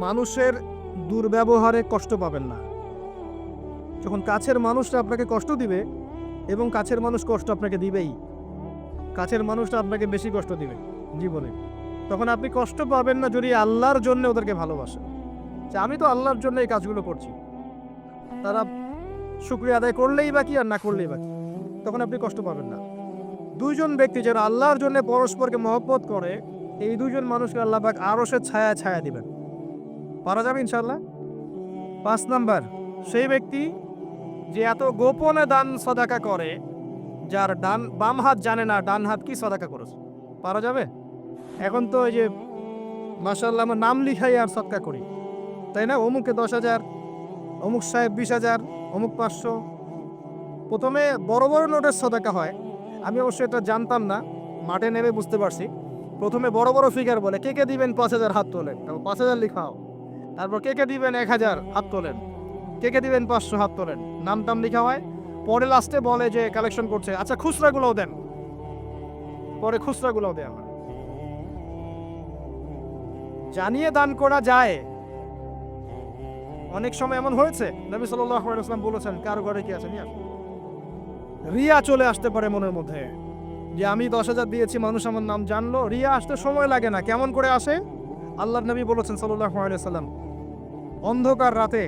মানুষের দুর্ব্যবহারে কষ্ট পাবেন না। যখন কাছের মানুষটা আপনাকে কষ্ট দিবে, এবং কাছের মানুষ কষ্ট আপনাকে দিবেই, কাছের মানুষটা আপনাকে বেশি কষ্ট দিবে জীবনে, তখন আপনি কষ্ট পাবেন না যদি আল্লাহর জন্য ওদেরকে ভালোবাসেন, যে আমি তো আল্লাহর জন্য এই কাজগুলো করছি, তারা শুকরিয়া আদায় করলেই বাকি আর না করলেই বাকি, তখন আপনি কষ্ট পাবেন না। দুইজন ব্যক্তি যারা আল্লাহর জন্য পরস্পরকে মহব্বত করে, এই দুইজন মানুষকে আল্লাহ পাক আরশের ছায়া ছায়া দিবেন। পারা যাবে ইনশাআল্লাহ। 5 নাম্বার, সেই ব্যক্তি যে এত গোপনে দান সদাকা করে, যার বাম হাত জানে না ডান হাত কি সদাকা করেছে। পারা যাবে? এখন তো এই যে মাশাআল্লাহ আমরা নাম লিখাই আর সদকা করি, তাই না? অমুকে 10,000, অমুক সাহেব 20,000, অমুক 500। প্রথমে বড় বড় নোটের সদাকা হয়, আমি অবশ্যই এটা জানতাম না, মাঠে নেমে বুঝতে পারছি। প্রথমে বড় বড় ফিগার বলে, কে কে দিবেন 5,000 হাত তোলেন, 5,000 লিখাও। তারপর কে কে দিবেন 1,000 হাত তোলেন, কে কে দিবেন 500 হাত তোলেন, নাম টাম লিখা হয়। পরে লাস্টে বলে যে কালেকশন করছে, আচ্ছা খুচরাগুলোও দেন। পরে খুচরাগুলোও দেওয়া হয়। জানিয়ে দান করা যায়। অনেক সময় এমন হয়েছে, নবী সাল্লাল্লাহু আলাইহি ওয়াসাল্লাম বলেছেন, কারো ঘরে কি আছে নিয়ে আসো। রিয়া চলে আসতে পারে মনের মধ্যে, যে আমি 10,000 দিয়েছি, মানুষ আমার নাম জানলো। রিয়া আসতে সময় লাগে না। কেমন করে আসে? আল্লাহর নবী বলেছেন সাল্লাল্লাহু আলাইহি ওয়াসাল্লাম, অন্ধকার রাতে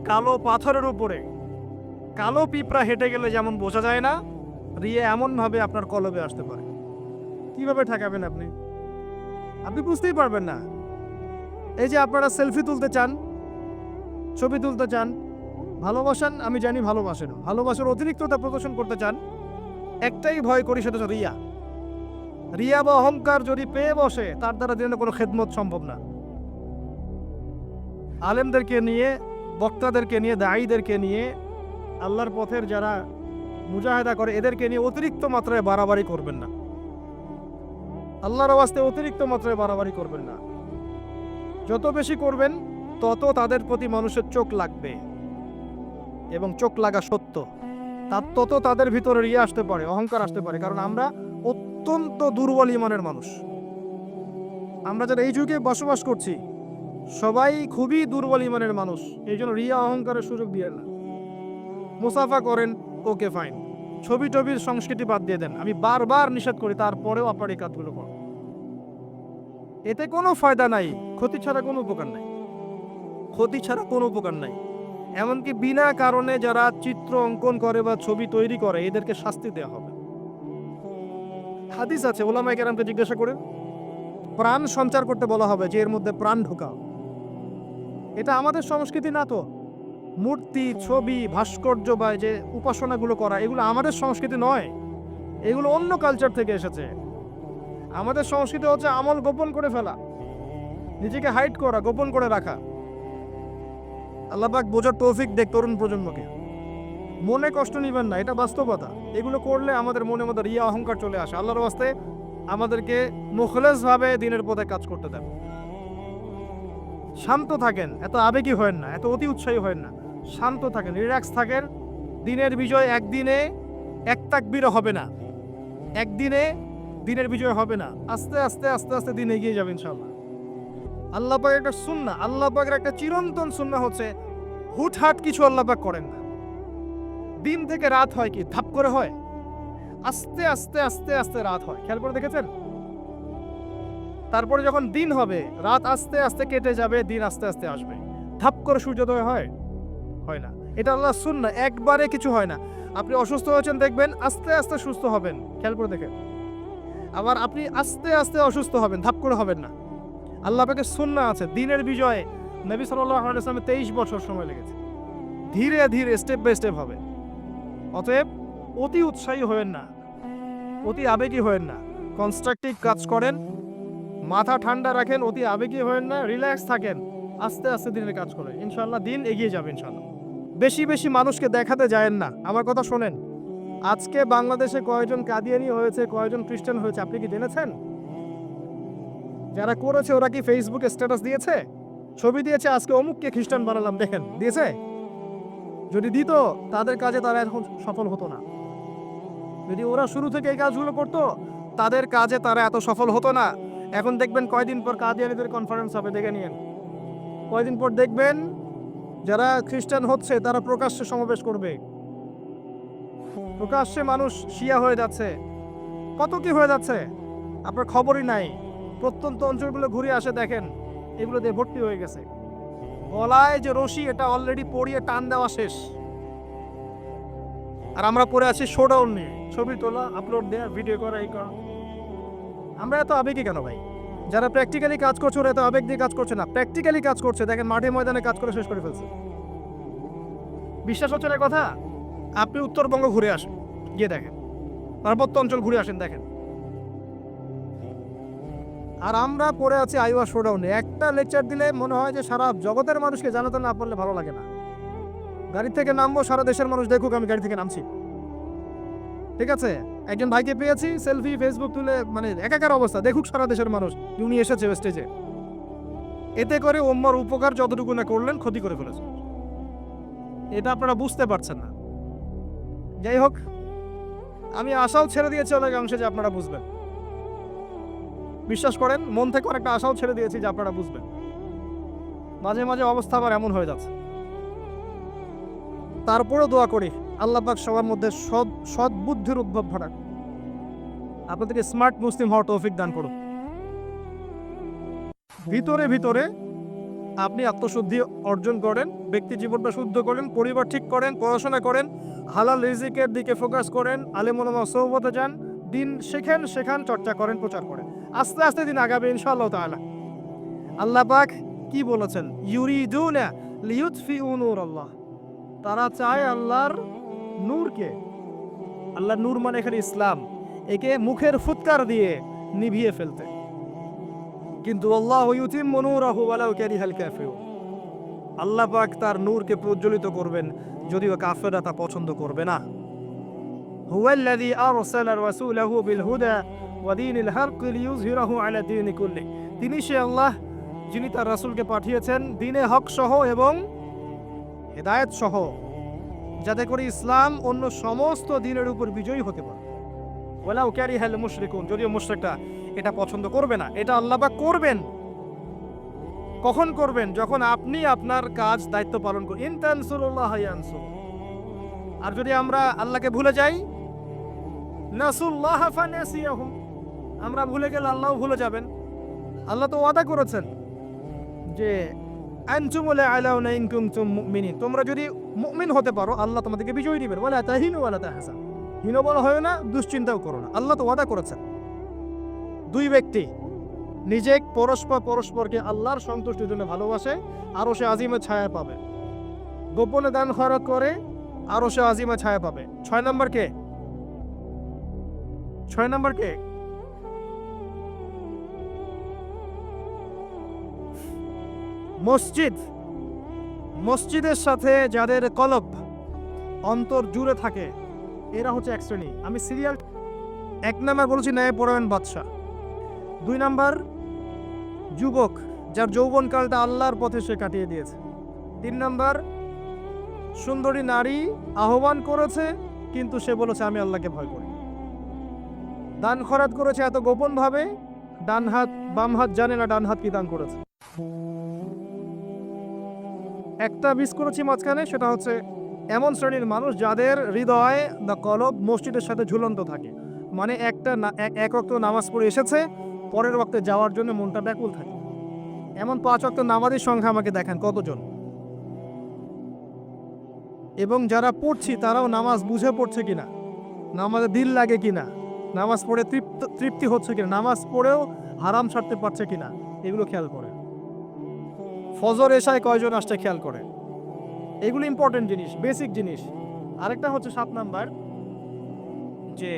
কালো পাথরের উপরে কালো পিঁপড়া হেঁটে গেলে যেমন বোঝা যায় না, রিয়া এমন ভাবে আপনার কলবে আসতে পারে। কিভাবে ঠেকাবেন আপনি? আপনি বুঝতেই পারবেন না। এই যে আপনারা সেলফি তুলতে চান, ছবি তুলতে চান, ভালোবাসেন, আমি জানি ভালোবাসেন, ভালোবাসার অতিরিক্ততা প্রদর্শন করতে চান, একটাই ভয় করি, সেটা হচ্ছে রিয়া। রিয়া বা অহংকার যদি পেয়ে বসে, তার দ্বারা দিনে কোনো খেদমত সম্ভব না। আলেমদেরকে নিয়ে, বক্তাদেরকে নিয়ে, দায়ীদেরকে নিয়ে, আল্লাহর পথের যারা মুজাহিদা করে, এদেরকে নিয়ে অতিরিক্ত মাত্রায় বাড়াবাড়ি করবেন না। আল্লাহর ওয়াস্তে অতিরিক্ত মাত্রায় বাড়াবাড়ি করবেন না। যত বেশি করবেন তত তাদের প্রতি মানুষের চোখ লাগবে, এবং চোখ লাগা সত্য। তত তাদের ভিতরে রিয়া আসতে পারে, অহংকার আসতে পারে। কারণ আমরা অত্যন্ত দুর্বল ইমানের মানুষ। আমরা যারা এই যুগে বসবাস করছি, সবাই খুবই দুর্বল ইমানের মানুষ। এই জন্য রিয়া অহংকারের সুযোগ দিয়ে না। মুসাফা করেন, ওকে ফাইন। ছবি টবির সংস্কৃতি বাদ দিয়ে দেন। আমি বারবার নিষেধ করি, তারপরেও আপনার এই কাজগুলো করেন। এতে কোনো ফায়দা নাই, ক্ষতি ছাড়া কোনো উপকার নাই, ক্ষতি ছাড়া কোনো উপকার নাই। এমনকি বিনা কারণে যারা চিত্র অঙ্কন করে বা ছবি তৈরি করে, এদেরকে শাস্তি দেওয়া হবে। হাদিস আছে, ওলামায়ে কেরামকে জিজ্ঞাসা করেন, প্রাণ সঞ্চার করতে বলা হবে, যে এর মধ্যে প্রাণ ঢোকাও। এটা আমাদের সংস্কৃতি না তো। মূর্তি, ছবি, ভাস্কর্য বা যে উপাসনাগুলো করা, এগুলো আমাদের সংস্কৃতি নয়। এগুলো অন্য কালচার থেকে এসেছে। আমাদের সংস্কৃতি হচ্ছে আমল গোপন করে ফেলা, নিজেকে হাইড করা, গোপন করে রাখা। আল্লাহ পাক বোঝার তৌফিক দেখ তরুণ প্রজন্মকে। মনে কষ্ট নিবেন না, এটা বাস্তবতা। এগুলো করলে আমাদের মনের মধ্যে রিয়া অহংকার চলে আসে। আল্লাহর ওয়াস্তে আমাদেরকে মুখলেসভাবে দিনের পথে কাজ করতে দেন। শান্ত থাকেন, এত আবেগী হয়েন না, এত অতি উৎসাহী হয়েন না। শান্ত থাকেন, রিল্যাক্স থাকেন। দিনের বিজয় একদিনে এক তাকবীরে হবে না, একদিনে দিনের বিজয় হবে না। আস্তে আস্তে আস্তে আস্তে দিন এগিয়ে যাবে ইনশাআল্লাহ। আল্লাহ পাকের একটা সুন্নাহ, আল্লাহ পাকের একটা চিরন্তন সুন্নাহ হচ্ছে, হুটহাট কিছু আল্লাহ পাক করেন না। দিন থেকে রাত হয় কি ধাপ করে হয়? আস্তে আস্তে আস্তে আস্তে রাত হয়। খেয়াল করে দেখেছেন? তারপরে যখন দিন হবে, রাত আস্তে আস্তে কেটে যাবে, দিন আস্তে আস্তে আসবে। ধাপ করে সূর্যোদয় হয়? হয় না। এটা আল্লাহর সুন্নাহ, একবারে কিছু হয় না। আপনি অসুস্থ হয়েছেন, দেখবেন আস্তে আস্তে সুস্থ হবেন। খেয়াল করে দেখেন। আবার আপনি আস্তে আস্তে অসুস্থ হবেন, ধাপ করে হবেন না। আল্লাহ পাকের সুন্নাহ আছে। দিনের বিজয়ে নবী সাল্লাল্লাহু আলাইহি ওয়াসাল্লামের 23 বছর সময় লেগেছে। ধীরে ধীরে স্টেপ বাই স্টেপ হবে। অতএব অতি উৎসাহী হয়েন না, অতি আবেগী হয়েন না। কনস্ট্রাকটিভ কাজ করেন, মাথা ঠান্ডা রাখেন, অতি আবেগী হয়েন না, রিল্যাক্স থাকেন। আস্তে আস্তে দিনের কাজ করেন, ইনশাআল্লাহ দিন এগিয়ে যাবে ইনশাআল্লাহ। বেশি বেশি মানুষকে দেখাতে যায়েন না। আমার কথা শোনেন, আজকে বাংলাদেশে কয়জন কাদিয়ানি হয়েছে, কয়জন খ্রিস্টান হয়েছে, আপনি কি জেনেছেন? যারা করেছে ওরা কি ফেসবুকে স্ট্যাটাস দিয়েছে, ছবি দিয়েছে, আজকে অমুককে খ্রিস্টান বানালাম, দেখেন দিয়েছে? যদি দিত, তাদের কাজে তারা এখন সফল হতো না। যদি ওরা শুরু থেকে এই কাজগুলো করতো, তাদের কাজে তারা এত সফল হতো না। এখন দেখবেন কয়দিন পর কাদিয়ানীদের কনফারেন্স হবে, দেখে নিয়েন। কয়দিন পর দেখবেন যারা খ্রিস্টান হচ্ছে তারা প্রকাশ্যে সমাবেশ করবে, প্রকাশ্যে মানুষ শিয়া হয়ে যাচ্ছে, কত কি হয়ে যাচ্ছে আপনার খবরই নাই। প্রত্যন্ত অঞ্চলগুলো ঘুরে আসে, দেখেন এগুলো দিয়ে ভর্তি হয়ে গেছে। গলায় যে রশি এটা অলরেডি পরিয়ে টান দেওয়া শেষ, আর আমরা পরে আছি শোডাউন নিয়ে, ছবি তোলা, আপলোড দেওয়া, ভিডিও করা, এই করা। আমরা এত আবেগী কেন ভাই? যারা প্র্যাকটিক্যালি কাজ করছে ওরা এত আবেগ দিয়ে কাজ করছে না, প্র্যাকটিক্যালি কাজ করছে। দেখেন মাঠে ময়দানে কাজ করে শেষ করে ফেলছে। বিশ্বাস হচ্ছে না কথা? আপনি উত্তরবঙ্গ ঘুরে আসেন, গিয়ে দেখেন, পার্বত্য অঞ্চল ঘুরে আসেন, দেখেন। আর আমরা পড়ে আছি আইওয়া শোডাউনে। একটা লেকচার দিলে মনে হয় যে সারা জগতের মানুষকে জানাতে না পারলে ভালো লাগে না। গাড়ি থেকে নামবো, সারা দেশের মানুষ দেখুক আমি গাড়ি থেকে নামছি, ঠিক আছে? একজন ভাইকে পেয়েছি, সেলফি ফেসবুক তুলে, মানে একাকার অবস্থা, দেখুক সারা দেশের মানুষ উনি এসেছে স্টেজে। এতে করে ওম্মার উপকার যতটুকু না করলেন, ক্ষতি করে ফেলেছে। এটা আপনারা বুঝতে পারছেন না। যাই হোক, আমি আশাও ছেড়ে দিয়েছি অনেক অংশে যে আপনারা বুঝবেন। বিশ্বাস করেন, মন থেকে অনেকটা আশাও ছেড়ে দিয়েছি যে আপনারা বুঝবেন। মাঝে মাঝে অবস্থা আবার এমন হয়ে যাচ্ছে। তারপরেও দোয়া করি আল্লাহ পাক সবার মধ্যে সৎ বুদ্ধির উদ্ভব ঘটাক, আপনাদেরকে স্মার্ট মুসলিম হওয়ার তৌফিক দান করুন। ভিতরে ভিতরে আপনি আত্মশুদ্ধি অর্জন করেন, ব্যক্তি জীবনটা শুদ্ধ করেন, পরিবার ঠিক করেন, পড়াশোনা করেন, হালাল রিজিকের দিকে ফোকাস করেন, আলেম ওলামা সোহবতে যান, দিন শেখেন, চর্চা করেন, প্রচার করেন। আস্তে আস্তে দিন আগাবে ইনশাআল্লাহ তাআলা। আল্লাহ পাক কি বলেছেন? ইউরিদুনা লিইউতফিউ নূরাল্লাহ, তারা চায় আল্লাহর নূরকে। আল্লাহর নূর মানে এখানে ইসলাম, একে মুখের ফুৎকার দিয়ে নিভিয়ে ফেলতে। কিন্তু আল্লাহু ইউতিম্মু নূরাহু ওয়ালাউ কারিহাল কাফিরুন, আল্লাহ পাক তার নূরকে প্রজ্বলিত করবেন যদিও কাফেররা তা পছন্দ করবে না। হুয়াল্লাযী আরসালা রাসূলাহু বিল হুদা ওয়া দীনিল হক লিইয়ুযহিরাহু আলা দীনি কুল্লি, তিনি সে আল্লাহ যিনি তার রাসূলকে পাঠিয়েছেন দ্বীনে হক সহ এবং হেদায়েত সহ, যাতে করে ইসলাম অন্য সমস্ত দ্বীনের উপর বিজয়ী হতে পারে। ওয়ালাউ কারিহাল মুশরিকুন, যদিও মুশরিকরা এটা পছন্দ করবে না। এটা আল্লাহ পাক করবেন। কখন করবেন? যখন আপনি আপনার কাজ দায়িত্ব পালন করুন। ইন তানসুরুল্লাহ ইয়ানসুর। আর যদি আমরা আল্লাহকে ভুলে যাই, নাসুল্লাহ ফানাসিয়াহুম, আমরা ভুলে গেলে আল্লাহও ভুলে যাবেন। আল্লাহ তো ওয়াদা করেছেন যে আনতুমুল আলাউনা ইন কুনতুম মুমিনিন, তোমরা যদি মুমিন হতে পারো আল্লাহ তোমাদেরকে বিজয় দিবেন। ওয়ালা তাহিনু ওয়ালা তাহজান, হীনবল হয় না, দুশ্চিন্তাও করো না। আল্লাহ তো ওয়াদা করেছেন। দুই ব্যক্তি নিজে পরস্পরকে আল্লাহর সন্তুষ্টির জন্য ভালোবাসে, আরো সে আজিমের ছায়া পাবে। গোপনে দান খয়রাত করে, আরো সে আজিমের ছায়া পাবে। 6 নম্বর কে? 6 নম্বর কে? মসজিদের সাথে যাদের কলব, অন্তর জুড়ে থাকে, এরা হচ্ছে এক শ্রেণী। আমি সিরিয়াল 1 নম্বর বলছি ন্যায় পরায়ণ বাদশা। 2 নম্বর যুবক, যার যৌবনকালটা আল্লাহর পথে সে কাটিয়ে দিয়েছে। 3 নম্বর সুন্দরী নারী, আহ্বান করেছে কিন্তু সে বলেছে আমি আল্লাহকে ভয় করি। দান খয়রাত করেছে এত গোপন ভাবে, ডান হাত বাম হাত জানে না ডান হাত কি দান করেছে। একটা মিস করেছি মাঝখানে, সেটা হচ্ছে এমন শ্রেণীর মানুষ যাদের হৃদয় বা কলব মসজিদের সাথে ঝুলন্ত থাকে। মানে এক ওয়াক্ত নামাজ পড়ে এসেছে, পরের ওয়াক্তে যাওয়ার জন্য মনটা ব্যাকুল থাকে। এমন 5 ওয়াক্ত নামাজের সংখ্যা আমাকে দেখান কতজন। এবং যারা পড়ছি তারাও নামাজ বুঝে পড়ছে কিনা, নামাজে দিল লাগে কিনা, নামাজ পড়ে তৃপ্তি হচ্ছে কিনা, নামাজ পড়েও হারাম ছাড়তে পারছে কিনা, এগুলো খেয়াল করে। ফজর এশায় কয়জন আসছে খেয়াল করে। এগুলো ইম্পর্টেন্ট জিনিস, বেসিক জিনিস। আরেকটা হচ্ছে 7 নাম্বার, যে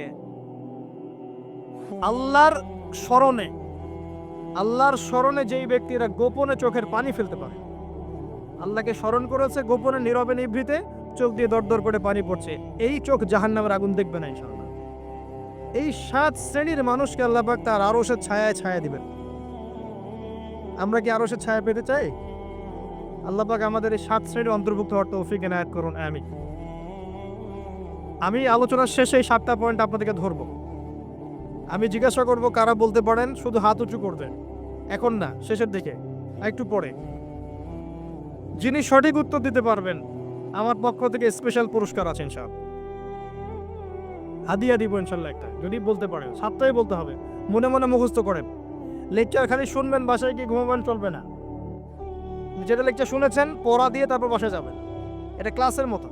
আল্লাহর স্মরণে যেই ব্যক্তিরা গোপনে চোখের পানি ফেলতে পারে, আল্লাহকে স্মরণ করেছে গোপনে নীরবে নিভৃতে, চোখ দিয়ে দরদর করে পানি পড়ছে, এই চোখ জাহান্নামের আগুন দেখবে না ইনশাআল্লাহ। এই 7 শ্রেণীর মানুষকে আল্লাহ পাক তার আরশের ছায়া দিবেন। আমরা কি আরশের ছায়া পেতে চাই? আল্লাহ পাক আমাদের এই 7 শ্রেণীর অন্তর্ভুক্ত হওয়ার তৌফিক এনায়েত করুন, আমিন। আমি আলোচনার শেষে এই 7টা পয়েন্ট আপনাদেরকে ধরবো। আমি জিজ্ঞাসা করব কারা বলতে পারেন, শুধু হাত উঁচু করবেন। এখন না, শেষের দিকে, একটু পরে। যিনি সঠিক উত্তর দিতে পারবেন আমার পক্ষ থেকে স্পেশাল পুরস্কার আছে ইনশাআল্লাহ, হাদিয়া দিব ইনশাআল্লাহ একটা, যদি বলতে পারেন। সাতটাই বলতে হবে, মনে মনে মুখস্থ করেন। লেকচার খালি শুনবেন, বাসায় গিয়ে ঘুমাবেন চলবে না। যেটা লেকচার শুনেছেন পড়া দিয়ে তারপর বাসায় যাবেন, এটা ক্লাসের মতো।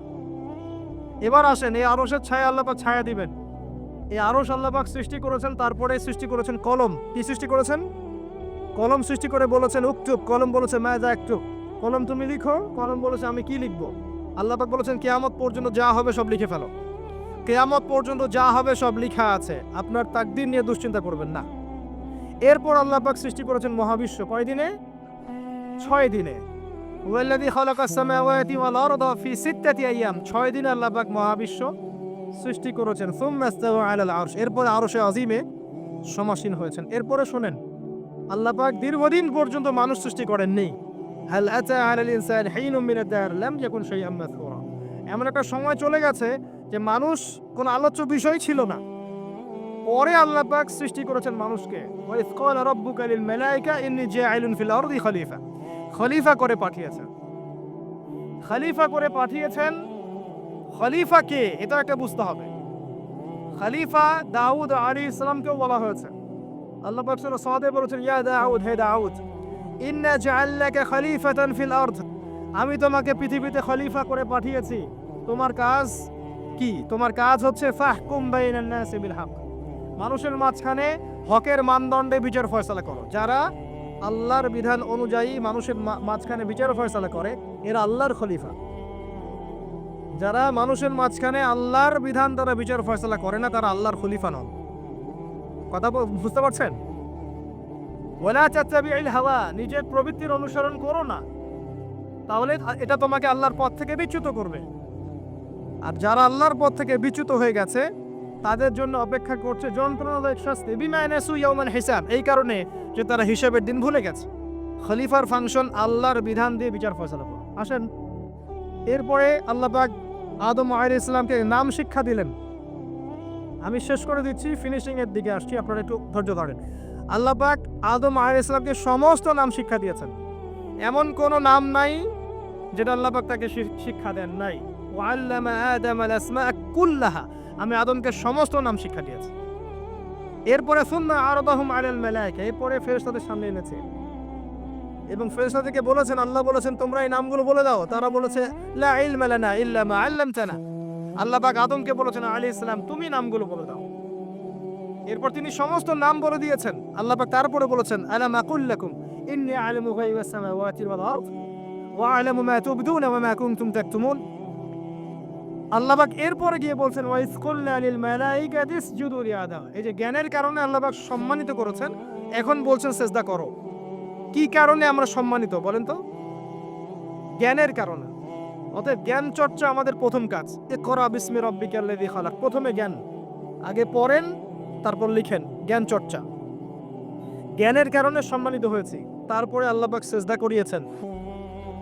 এবার আসেন, এই আরশের ছায়া আল্লাহ পাক ছায়া দিবেন। এই আরশ আল্লাহ পাক সৃষ্টি করেছেন, তারপরে সৃষ্টি করেছেন কলম। কি সৃষ্টি করেছেন? কলম সৃষ্টি করে বলেছেন উকতুব, কলম বলেছে মাযা আকতুব, কলম তুমি লিখো। কলম বলেছে আমি কি লিখবো? আল্লাহ পাক বলেছেন কিয়ামত পর্যন্ত যা হবে সব লিখে ফেলো। কিয়ামত পর্যন্ত যা হবে সব লেখা আছে, আপনার তাকদীর নিয়ে দুশ্চিন্তা করবেন না। এরপর আল্লাহ পাক সৃষ্টি করেছেন মহাবিশ্ব। কয় দিনে? 6 দিনে। ওয়াল্লাযী খালাকাস সামাওয়াতি ওয়াল আরদা ফি 6 আইয়াম, 6 দিনে আল্লাহ পাক মহাবিশ্ব সৃষ্টি করেছেন। সুম্মা ইস্তাওয়া আলাল আরশ, এরপর আরশে আজিমে সমাসীন হয়েছেন। এরপরে শুনেন, আল্লাহ পাক দীর্ঘদিন পর্যন্ত মানুষ সৃষ্টি করেননি। হাল আতা আলাল ইনসান হিনুম মিনাদ দার লাম ইয়াকুন শাইআম মাযকুরা, এমন একটা সময় চলে গেছে যে মানুষ কোনো আলোচ্য বিষয় ছিল না। পরে আল্লাহ পাক সৃষ্টি করেছেন মানুষকে। ওয়া ইয ক্বালা রাব্বুকা লিল মালায়েকা ইন্নী জাইলুন ফিল আরদি খলিফা, খলিফা করে পাঠিয়েছেন। খলিফা করে পাঠিয়েছেন। খলিফা কে এটা একটা বুঝতে হবে। খলিফা দাউদ আলাইহিস সালামকেও বলা হয়েছে। আল্লাহ পাক সূরা সাদে বলেছেন, ইয়া দাউদ, হে দাউদ, ইন্না জাআলনাকা খলিফাতান ফিল আরদ, আমি তোমাকে পৃথিবীতে খলিফা করে পাঠিয়েছি। তোমার কাজ কি? তোমার কাজ হচ্ছে ফাহকুম বাইনান নাসি বিল হক, মানুষের মাঝখানে হকের মানদণ্ডে বিচার ফয়সালা করো। যারা আল্লাহর বিধান অনুযায়ী মানুষের মাঝখানে বিচার ফয়সালা করে, এরা আল্লাহর খলিফা। যারা মানুষের মাঝখানে আল্লাহর বিধান দ্বারা বিচার ফয়সালা করে না, তারা আল্লাহর খলিফা নন। কথা বুঝতে পারছেন? ওয়ালা তাত্তাবিউল হাওয়া, নিজের প্রবৃত্তির অনুসরণ করো না, তাহলে এটা তোমাকে আল্লাহর পথ থেকে বিচ্যুত করবে। আর যারা আল্লাহর পথ থেকে বিচ্যুত হয়ে গেছে, তাদের জন্য অপেক্ষা করছে যন্ত্রণাদায়ক শাস্তি। বিমা নাসু ইয়াউমান হিসাব, এই কারণে যে তারা হিসাবের দিন ভুলে গেছে। খলিফার ফাংশন আল্লাহর বিধান দিয়ে বিচার ফয়সালা করো। আসেন, এরপরে আল্লাহ পাক আদম আলাইহিস সালামকে নাম শিক্ষা দিলেন। আমি শেষ করে দিচ্ছি, ফিনিশিং এর দিকে আসছি, আপনারা একটু ধৈর্য ধরেন। আল্লাহ পাক আদম আলাইহিস সালামকে সমস্ত নাম শিক্ষা দিয়েছেন। এমন কোনো নাম নাই যেটা আল্লাহ পাক তাকে শিক্ষা দেন নাই। ওয়াল্লামা আদামাল আসমাআ কুল্লাহা, আমি আদমকে সমস্ত নাম শিক্ষা দিয়েছি। এরপরে সুম্মা আরাদাহুম আলাল মালায়েকা, এরপরে ফেরেশতাদের সামনে এনেছে এবং ফেরেশতাদেরকে বলেছেন, আল্লাহ বলেছেন তোমরা এই নামগুলো বলে দাও। তারা বলেছে লা ইলমা লানা ইল্লা মা আল্লামতানা। আল্লাহ পাক আদমকে বলেছেন আলাইহিস সালাম তুমি নামগুলো বলে দাও। এরপর তিনি সমস্ত নাম বলে দিয়েছেন। আল্লাহ পাক তারপরে বলেছেন আলাম আকুল লাকুম ইন্নী আ'লামু গায়বাস সামাওয়াতি ওয়াল আরদ ওয়া আ'লামু মা তুবদুনা ওয়া মা কুনতুম তাকতুমুন। আল্লাহ পাক এরপরে গিয়ে বলছেন ওয়া ইয কুলনা লিল মালাইকাতি ইসজুদু লিআদম, এই যে জ্ঞানের কারণে আল্লাহ পাক সম্মানিত করেছেন, এখন বলছেন সিজদা করো। কি কারণে আমরা সম্মানিত বলেন তো? জ্ঞানের কারণে। অতএব জ্ঞান চর্চা আমাদের প্রথম কাজ। ইকরা বিসমি রাব্বিকাল্লাযী খালাক, প্রথমে জ্ঞান, আগে পড়েন তারপর লিখেন, জ্ঞান চর্চা। জ্ঞানের কারণে সম্মানিত হয়েছি। তারপরে আল্লাহ পাক সিজদা করিয়েছেন।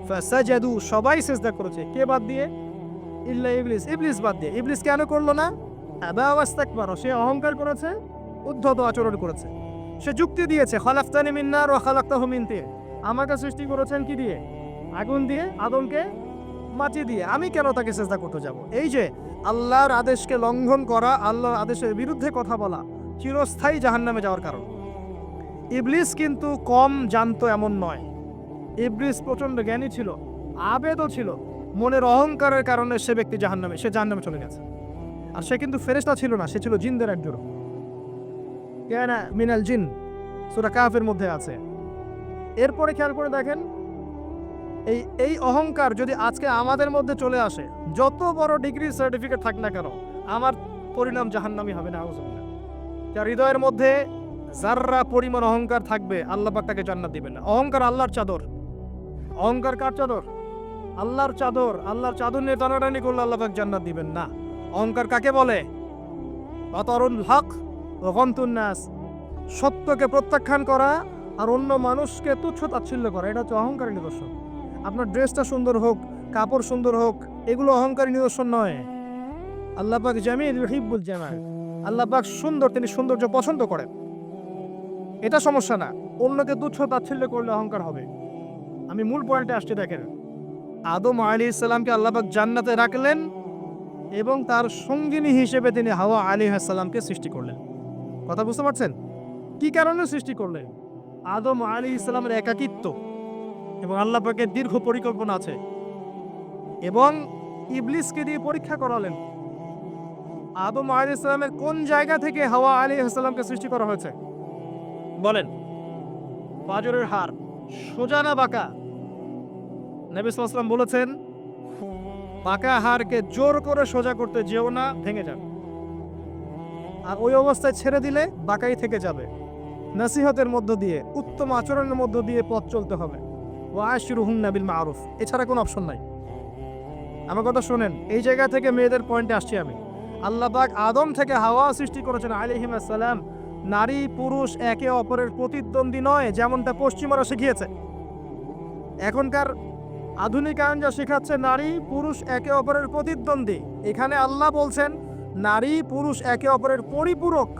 ফাসাজাদু, সবাই সিজদা করেছে, কে বাদ দিয়ে? ইল্লা ইবলিস, ইবলিস বাদ দিয়ে। ইবলিস কেন করলো না? আবা ওয়াস্তাকবারা, সে অহংকার করেছে, উদ্ধত আচরণ করেছে। সে যুক্তি দিয়েছে খালাকতানি মিন নার ওয়া খালাকতাহু মিন তিন, আমাকে সৃষ্টি করেছেন কি দিয়ে? আগুন দিয়ে, আদমকে মাটি দিয়ে, আমি কেন তাকে সিজদা করতে যাব? এই যে আল্লাহর আদেশকে লঙ্ঘন করা, আল্লাহর আদেশের বিরুদ্ধে কথা বলা, চিরস্থায়ী জাহান্নামে যাওয়ার কারণ। ইবলিস কিন্তু কম জানতো এমন নয়। ইবলিস প্রচন্ড জ্ঞানী ছিল, আবেদও ছিল। মনের অহংকারের কারণে সে ব্যক্তি সে জাহান্নামে চলে গেছে। আর সে কিন্তু ফেরেশতা ছিল না, সে ছিল জিনদের একজন। কানা মিনাল জিন, সূরা কাহফের মধ্যে আছে। এরপরে খেয়াল করে দেখেন, এই অহংকার যদি আজকে আমাদের মধ্যে চলে আসে, যত বড় ডিগ্রি সার্টিফিকেট থাক না কেন, আমার পরিণাম জাহান্নামী হবে না। আউযুবিল্লাহ। যার হৃদয়ের মধ্যে যাররা পরিমাণ অহংকার থাকবে, আল্লাহ পাক তাকে জান্নাত দিবেন না। অহংকার আল্লাহর চাদর। অহংকার কার চাদর? আল্লাহর চাদর। আল্লাহর চাদর নিয়ে টানাটানি করলে আল্লাহ পাক জান্নাত দিবেন না। অহংকার কাকে বলে? বাতারুল হক ওয়া গমতুন নাস, সত্যকে প্রত্যাখ্যান করা আর অন্য মানুষকে তুচ্ছ তাচ্ছিল্য করা, এটা হচ্ছে অহংকারের নিদর্শন। আপনার ড্রেসটা সুন্দর হোক, কাপড় সুন্দর হোক, এগুলো অহংকারী নিদর্শন নয়। আল্লাহ পাক জামিল ইউহিব্বুল জামাল, আল্লাহ পাক সুন্দর, তিনি সৌন্দর্য পছন্দ করেন, এটা সমস্যা না। অন্যকে তুচ্ছ তাচ্ছিল্য করলে অহংকার হবে। আমি মূল পয়েন্টে আসছি। দেখেন, আদম আলাইহিস সালামকে আল্লাহ পাক জান্নাতে রাখলেন এবং তার সঙ্গিনী হিসেবে তিনি হাওয়া আলাইহিস সালামকে সৃষ্টি করলেন। কথা বুঝতে পারছেন? কি কারণে সৃষ্টি করলেন? আদম আলাইহিস সালামের একাকিত্ব এবং আল্লাহ পাকের দীর্ঘ পরিকল্পনা আছে, এবং ইবলিসকে দিয়ে পরীক্ষা করালেন। আদম আলাইহিস সালামের কোন জায়গা থেকে হাওয়া আলাইহিস সালামকে সৃষ্টি করা হয়েছে বলেন? পাঁজরের হাড়, সোজা না বাঁকা? নবী সাল্লাল্লাহু আলাইহি ওয়াসাল্লাম বলেছেন, বাঁকা হাড়কে জোর করে সোজা করতে যেও না, ভেঙে যাবে। আর ওই অবস্থায় ছেড়ে দিলে বাঁকাই থেকে যাবে। নসিহতের মধ্য দিয়ে, উত্তম আচরণের মধ্য দিয়ে পথ চলতে হবে। ওয়া আশিরুহুন্না বিল মারুফ, এছাড়া কোনো অপশন নাই। আমার কথা শোনেন, এই জায়গা থেকে মেয়েদের পয়েন্টে আসছি আমি। আল্লাহ পাক আদম থেকে হাওয়া সৃষ্টি করেছেন আলাইহিস সালাম। নারী পুরুষ একে অপরের প্রতিদ্বন্দ্বী নয়, যেমনটা পশ্চিমারা শিখিয়েছে। এখনকার আধুনিকায়ন যা শেখাচ্ছে নারী পুরুষ একে অপরের প্রতিদ্বন্দ্বী, এখানে আল্লাহ বলছেন নারী পুরুষ একে অপরের পরিপূরক,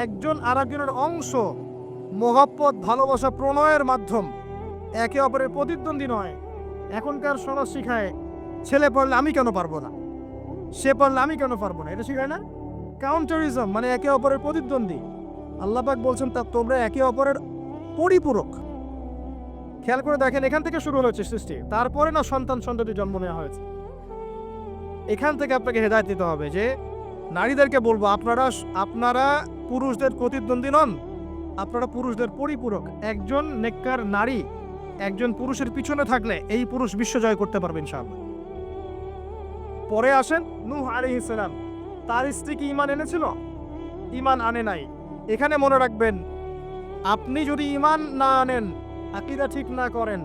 একজন আরেকজনের অংশ, মহব্বত, ভালোবাসা, প্রণয়ের মাধ্যম, একে অপরের প্রতিদ্বন্দ্বী নয়। এখনকার সমাজ শিখায় ছেলে পড়লে আমি কেন পারবো না, সে পড়লে আমি কেন পারবো না, এটা শিখায় না? কাউন্টারিজম, মানে একে অপরের প্রতিদ্বন্দ্বী। আল্লাহ পাক বলছেন তা তোমরা একে অপরের পরিপূরক। খেয়াল করে দেখেন, এখান থেকে শুরু হয়েছে সৃষ্টি, তারপরে না সন্তান সন্ততি জন্ম নেওয়া হয়েছে। এখান থেকে আপনাকে হেদায়েত দিতে হবে যে নারীদেরকে বলবো, আপনারা পুরুষদের প্রতিদ্বন্দ্বী নন, আপনারা পুরুষদের পরিপূরক। একজন নেককার নারী একজন পুরুষের পিছনে থাকলে এই পুরুষ বিশ্ব জয় করতে পারবে ইনশাআল্লাহ। পরে আসেন নূহ আলাইহিস সালাম, তার স্ত্রী কি ঈমান এনেছিল? ঈমান আনে নাই। এখানে মনে রাখবেন, আপনি যদি ঈমান না আনেন, আকীদা ঠিক না করেন,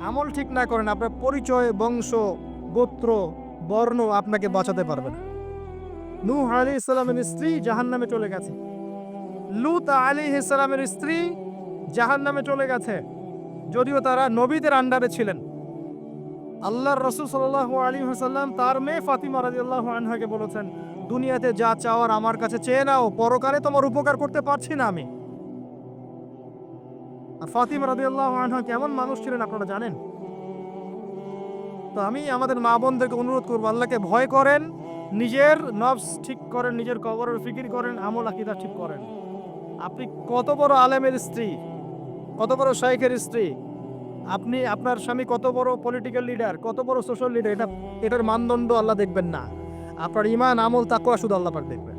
আমল ঠিক না করেন, আপনার পরিচয়, বংশ, গোত্র, বর্ণ আপনাকে বাঁচাতে পারবে না। নূহ আলাইহিস সালামের স্ত্রী জাহান্নামে চলে গেছে, লূত আলাইহিস সালামের স্ত্রী জাহান্নামে চলে গেছে, যদিও তারা নবীদের আন্ডারে ছিলেন। আল্লাহর রাসূল সাল্লাল্লাহু আলাইহি ওয়াসাল্লাম তার মেয়ে ফাতিমা রাদিয়াল্লাহু আনহাকে বলেছেন, দুনিয়াতে যা চাওয়ার আমার কাছে চেয়ে নাও, পরকালে তোমার উপকার করতে পারছি না আমি। আর ফাতিমা রাদিয়াল্লাহু আনহা কেমন মানুষ ছিলেন আপনারা জানেন? তো আমি আমাদের মা বোনদেরকে অনুরোধ করবো, আল্লাহকে ভয় করেন, নিজের নফস ঠিক করেন, নিজের কবরের ফিকির করেন, আমল আকীদা ঠিক করেন। আপনি কত বড় আলেমের স্ত্রী, কত বড় শাইখের স্ত্রী, আপনি আপনার স্বামী কত বড় পলিটিক্যাল লিডার, কত বড় সোশ্যাল লিডার, এটার মানদণ্ড আল্লাহ দেখবেন না। আপনার ঈমান, আমল, তাকওয়া শুধু আল্লাহ পাক দেখবেন।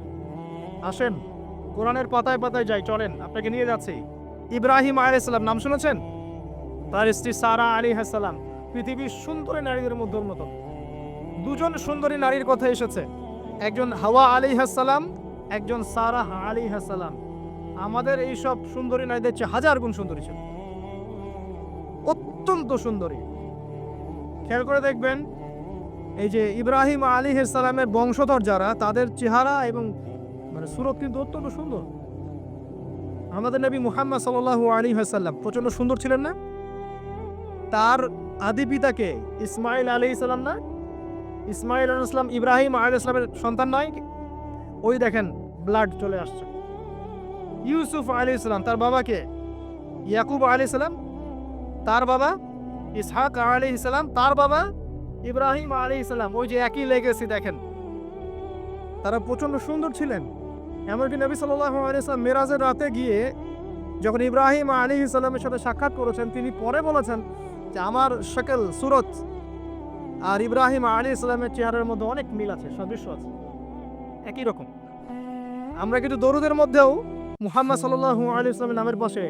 আসেন কোরআনের পাতায় পাতায় যাই, চলেন আপনাকে নিয়ে যাচ্ছি। ইব্রাহিম আলাইহিস সালাম নাম শুনেছেন? তার স্ত্রী সারা আলাইহিস সালাম পৃথিবীর সুন্দরী নারীদের মধ্যে অন্যতম। দুজন সুন্দরী নারীর কথা এসেছে, একজন হাওয়া আলাইহিস সালাম, একজন সারা আলাইহিস সালাম। আমাদের এই সব সুন্দরী নারীদের চেয়ে হাজার গুণ সুন্দরী ছিল, অত্যন্ত সুন্দরী। খেয়াল করে দেখবেন, এই যে ইব্রাহিম আলাইহিস সালামের বংশধর যারা, তাদের চেহারা এবং মানে সুরত কিন্তু অত্যন্ত সুন্দর। আমাদের নবী মুহাম্মদ সাল্লাল্লাহু আলাইহি ওয়াসাল্লাম প্রচন্ড সুন্দর ছিলেন না? তার আদি পিতাকে ইসমাইল আলাইহিস সালাম না? ইসমাইল আলাইহিস সালাম ইব্রাহিম আলাইহিস সালামের সন্তান নয়? ওই দেখেন ব্লাড চলে আসছে। ইউসুফ আলাইহিস সালাম, তার বাবাকে ইয়াকুব আলাইহিস সালাম, তার বাবা ইসহাক আলাইহিস সালাম, তার বাবা ইব্রাহিম আলাইহিস সালাম, ওই যে একই লেগেসি। দেখেন তারা প্রচন্ড সুন্দর ছিলেন। এমনকি নবী সাল্লাল্লাহু আলাইহি ওয়াসাল্লাম মেরাজের রাতে গিয়ে যখন ইব্রাহিম আলাইহিস সালামের সাথে সাক্ষাৎ করেছেন, তিনি পরে বলেছেন যে আমার শকল, সুরত আর ইব্রাহিম আলাইহিস সালামের চেহারার মধ্যে অনেক মিল আছে, সাদৃশ্য আছে, একই রকম। আমরা কিন্তু দরুদের মধ্যেও মুহাম্মদ সাল্লাল্লাহু আলাইহি ওয়াসাল্লামের নামের পাশে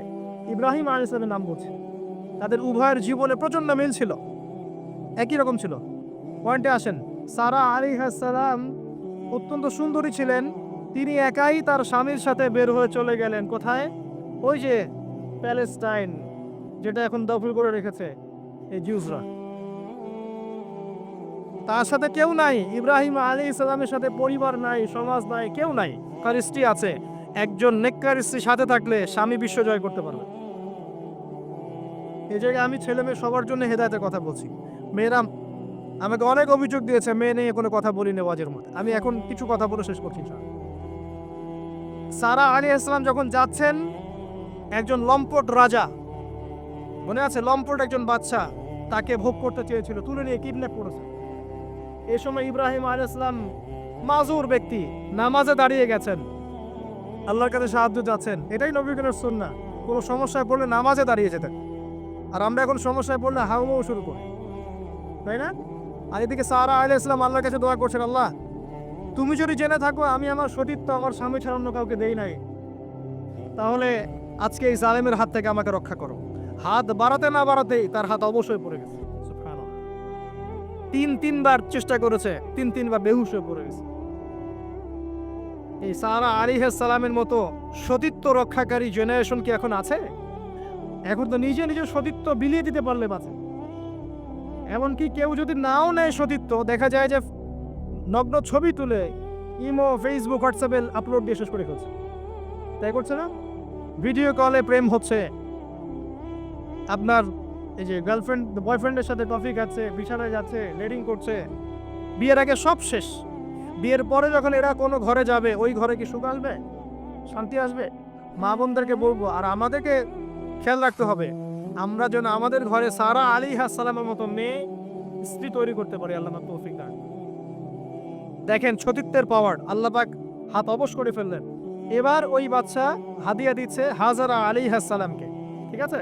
ইব্রাহিম আলাইহিস সালামের নাম বলছি। তাদের উভয়ের জীবনে প্রচন্ড মিল ছিল, একই রকম ছিল। পয়েন্টে আসেন, সারা আলাইহিস সালাম অত্যন্ত সুন্দরী ছিলেন। তিনি একাই তার স্বামীর সাথে বের হয়ে চলে গেলেন কোথায়? ওই যে প্যালেস্টাইন, যেটা এখন দখল করে রেখেছে এই জিউসরা। তার সাথে কেউ নাই। ইব্রাহিম আলাইহিস সালামের সাথে পরিবার নাই, সমাজ নাই, কেউ নাই। তার স্ত্রী আছে। একজন নেককার স্ত্রী সাথে থাকলে স্বামী বিশ্ব জয় করতে পারবে। এই জায়গায় আমি ছেলে মেয়ে সবার জন্য হেদায়েতের কথা বলছি। মেয়েরা আমাকে অনেক অভিযোগ দিয়েছে, মেয়ে নিয়ে কোনো কথা বলি না ওয়াজের মধ্যে। আমি এখন কিছু কথা বলে শেষ করছি। সারা আলাইহিস সালাম যখন যাচ্ছেন, একজন লম্পট রাজা, মনে আছে, লম্পট একজন বাদশা তাকে ভোগ করতে চেয়েছিল, তুলে নিয়ে কিডন্যাপ করেছে। এই সময় ইব্রাহিম আলাইহিস সালাম মাজুর ব্যক্তি, নামাজে দাঁড়িয়ে গেছেন, আল্লাহর কাছে সাহায্য চাচ্ছেন। এটাই নবীগণের সুন্নাহ। কোনো সমস্যায় পড়লে নামাজে দাঁড়িয়ে যেতেন। আর আমরা এখন সমস্যায় পড়লে হাউমাউ শুরু করি, তাই না? আর এদিকে সারা আলাইহিস সালাম আল্লাহর কাছে দোয়া করছেন, আল্লাহ তুমি যদি জেনে থাকো আমি আমার সতীত্ব আমার স্বামী ছাড়া অন্য কাউকে দেই নাই, তাহলে আজকে এই জালেমের হাত থেকে আমাকে রক্ষা করো। হাত বাড়াতে না বাড়াতেই তার হাত অবশ্যই পড়ে গেছে। সুবহানাল্লাহ। তিনবার চেষ্টা করেছে, তিনবার বেহুশ হয়ে পড়ে গেছে। এই সারা আলাইহিস সালামের মতো সতীত্ব রক্ষাকারী জেনারেশন কি এখন আছে? এখন তো নিজে নিজের সতীত্ব বিলিয়ে দিতে পারলে বাঁচে। এমনকি কেউ যদি নাও নেয় সতীত্ব, দেখা যায় যে নগ্ন ছবি তুলে ইমো, ফেসবুক, হোয়াটসঅ্যাপে আপলোড দিয়ে শেষ করে ফেলছে, তাই করছে না? ভিডিও কলে প্রেম হচ্ছে, আপনার এই যে গার্লফ্রেন্ড বয়ফ্রেন্ডের সাথে কফি খাচ্ছে, বিছানায় যাচ্ছে, ডেটিং করছে। বিয়ের আগে সব শেষ, বিয়ের পরে যখন এরা কোনো ঘরে যাবে, ওই ঘরে কি সুখ আসবে, শান্তি আসবে? মা বোনদেরকে বলবো, আর আমাদেরকে খেয়াল রাখতে হবে আমরা যেন আমাদের ঘরে সারা আলাইহিস সালামের মতো মেয়ে স্ত্রী তৈরি করতে পারি। আল্লাহ আমাদের তৌফিক দান। দেখেন সতীত্বের পাওয়ার, আল্লাহ পাক হাত অবশ করে ফেললেন। এবার ওই বাচ্চা হাদিয়া দিচ্ছে হাজারা আলাইহিস সালামকে, ঠিক আছে?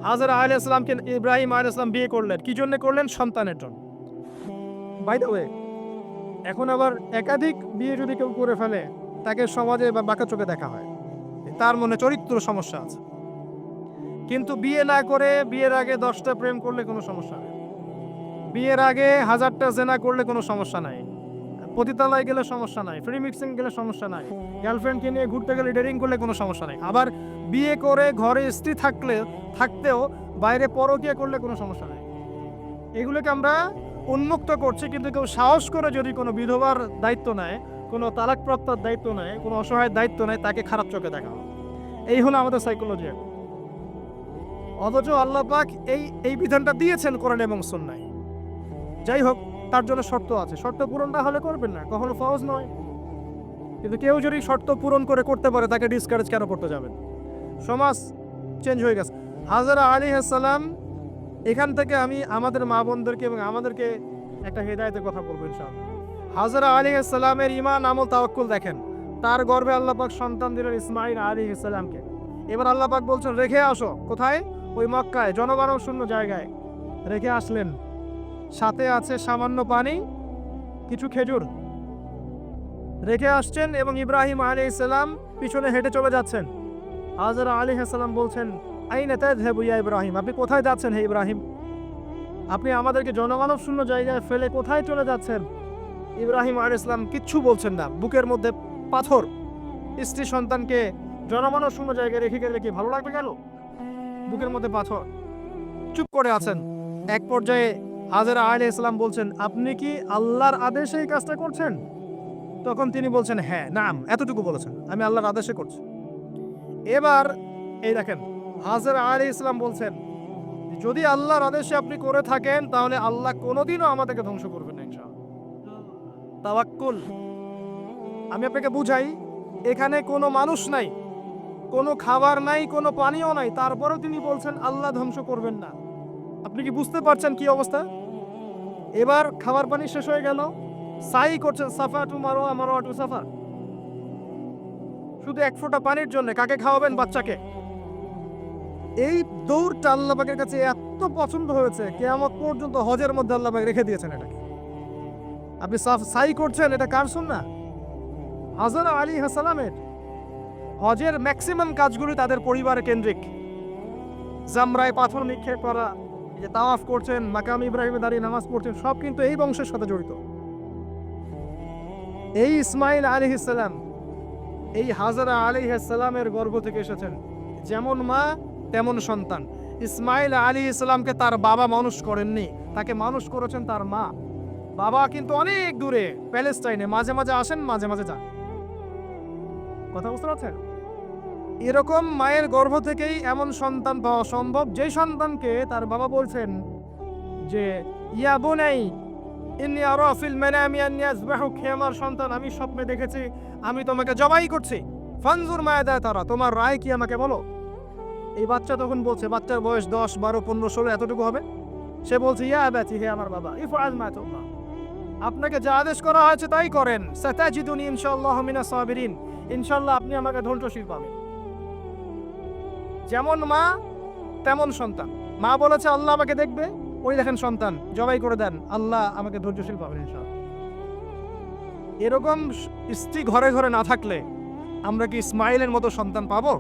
হাজারা আলাইহিস সালামকে ইব্রাহিম আলাইহিস সালাম বিয়ে করলেন, কি জন্য করলেন? সন্তানের জন্য। বাই দ্য ওয়ে, এখন আবার একাধিক বিয়ে যদি কেউ করে ফেলে, তাকে সমাজে বা বাঁকা চোখে দেখা হয়, তার মনে চরিত্র সমস্যা আছে। কিন্তু বিয়ে না করে বিয়ের আগে 10টা প্রেম করলে কোনো সমস্যা নেই, বিয়ের আগে 1000টা জেনা করলে কোনো সমস্যা নাই, পতিতালয় গেলে সমস্যা নাই, ফ্রি মিক্সিং গেলে সমস্যা নাই, গার্লফ্রেন্ডকে নিয়ে ঘুরতে গেলে ডেটিং করলে কোনো সমস্যা নাই। আবার বিয়ে করে ঘরে স্ত্রী থাকতেও বাইরে পরকীয়া করলে কোনো সমস্যা নাই। এগুলোকে আমরা উন্মুক্ত করছি, কিন্তু কেউ সাহস করে যদি কোনো বিধবার দায়িত্ব নেয়, কোনো তালাকপ্রাপ্তার দায়িত্ব নেয়, কোনো অসহায়ের দায়িত্ব নেয়, তাকে খারাপ চোখে দেখা হয়। এই হলো আমাদের সাইকোলজি। অথচ আল্লাহ পাক এই বিধানটা দিয়েছেন কোরআন এবং সুন্নাহয়। যাই হোক, তার জন্য শর্ত আছে, শর্ত পূরণ না হলে করবেন না, কখনো ফরজ নয়। কিন্তু কেউ যদি শর্ত পূরণ করতে পারে, তাকে ডিসকারেজ কেন করতে যাবেন? সমাজ চেঞ্জ হয়ে গেছে। হাজারা আলাইহিস সালাম, এখান থেকে আমি আমাদের মা বোনদেরকে এবং আমাদেরকে একটা হেদায়েতের কথা বলবো ইনশাআল্লাহ। হাজারা আলাইহিস সালামের ঈমান, আমল, তাওয়াক্কুল দেখেন। তার গর্ভে আল্লাহ পাক সন্তান দিলেন ইসমাঈল আলাইহিস সালামকে। এবার আল্লাহ পাক বলছেন রেখে আসো, কোথায়? ওই মক্কায়, জনবারণ শূন্য জায়গায় রেখে আসলেন। সাথে আছে সামান্য পানি, কিছু খেজুর, রেখে আসছেন এবং ইব্রাহিম আলাইহিস সালাম পিছনে হেঁটে চলে যাচ্ছেন। হাজারা আলাইহিস সালাম বলছেন, আইনা তাযহাবু ইয়া ইব্রাহিম, আপনি কোথায় যাচ্ছেন হে ইব্রাহিম? আপনি আমাদেরকে জনমানব শূন্য জায়গায় ফেলে কোথায় চলে যাচ্ছেন? ইব্রাহিম আলাইহিস সালাম কিচ্ছু বলছেন না, বুকের মধ্যে পাথর। স্ত্রী সন্তানকে জনমানব শূন্য জায়গায় রেখে গেলে কি ভালো লাগবে? গেল বুকের মধ্যে পাথর, চুপ করে আছেন। এক পর্যায়ে হাজারা আলাইহিস সালাম বলছেন, আপনি কি আল্লাহর আদেশে এই কাজটা করছেন? তখন তিনি বলছেন, হ্যাঁ, নাম, এতটুকু বলেছেন, আমি আল্লাহর আদেশে করছি। এবার এই দেখেন, হাজারা আলাইহিস সালাম বলছেন, যদি আল্লাহর আদেশে আপনি করে থাকেন, তাহলে আল্লাহ কোনোদিনও আমাদেরকে ধ্বংস করবেন না ইনশাআল্লাহ। তাওয়াক্কুল। আমি আপনাকে বুঝাই, এখানে কোনো মানুষ নাই, কোনো খাবার নাই, কোনো পানিও নাই, তারপরেও তিনি বলছেন আল্লাহ ধ্বংস করবেন না। আপনি কি বুঝতে পারছেন কি অবস্থা? এবার খাবার পানি শেষ হয়ে গেল, সাই করছেন সাফা টু মারোয়া, মারোয়া টু সাফা, শুধু এক ফোঁটা পানির জন্য। কাকে খাওয়াবেন? বাচ্চাকে। এই দৌড়টা আল্লাহ পাকের কাছে এত পছন্দ হয়েছে, কিয়ামত পর্যন্ত হজের মধ্যে আল্লাহ পাক রেখে দিয়েছেন এটাকে। আপনি সাই করছেন, এটা কার সুন্নাহ? হাজারা আলাইহিস সালামের। হজের ম্যাক্সিমাম কাজগুলি তাদের পরিবার কেন্দ্রিক। জামরায় পাথর নিক্ষেপ করা, যে তাওয়াফ করছেন, মাকাম ইব্রাহিমে দাঁড়িয়ে নামাজ পড়ছেন, সব কিন্তু এই বংশের সাথে জড়িত। এই ইসমাঈল আলাইহিস সালাম, এই হাজারা আলাইহিস সালামের গর্ভ থেকে এসেছেন। যেমন মা তেমন সন্তান। ইসমাঈল আলাইহিস সালামকে তার বাবা মানুষ করেননি, তাকে মানুষ করেছেন তার মা। বাবা কিন্তু অনেক দূরে প্যালেস্টাইনে, মাঝে মাঝে আসেন, মাঝে মাঝে যান। কথা বুঝতে পারছেন? এরকম মায়ের গর্ভ থেকেই এমন সন্তান পাওয়া সম্ভব, যে সন্তানকে তার বাবা বলছেন যে ইয়া বুনাই ইন্নী আরা ফিল মানামি আন্নী আযবাহুক, হে আমার সন্তান, আমি স্বপ্নে দেখেছি আমি তোমাকে জবাই করছি, ফানজুর মায়াদা তারা, তোমার রায় কি আমাকে বলো। এই বাচ্চা তখন বলছে, বাচ্চার বয়স 10, 12, 15, 16 এতটুকু হবে। সে বলছে, ইয়া আবাতি, হে আমার বাবা, ইফআল মা তু'মার, আপনাকে যা আদেশ করা হয়েছে তাই করেন। সাতাজিদুনি ইনশাআল্লাহু মিনাস সাবিরিন, ইনশাআল্লাহ আপনি আমাকে ধৈর্যশীল পাবেন। যেমন মা তেমন সন্তান। মা বলেছে আল্লাহ আমাকে দেখবে, ওই দেখেন সন্তান জবাই করে দেন, আল্লাহ আমাকে ধৈর্যশীল পাবেন ইনশাআল্লাহ। এরকম স্ত্রী ঘরে ঘরে না থাকলে আমরা কি ইসমাইলের মতো সন্তান পাবো?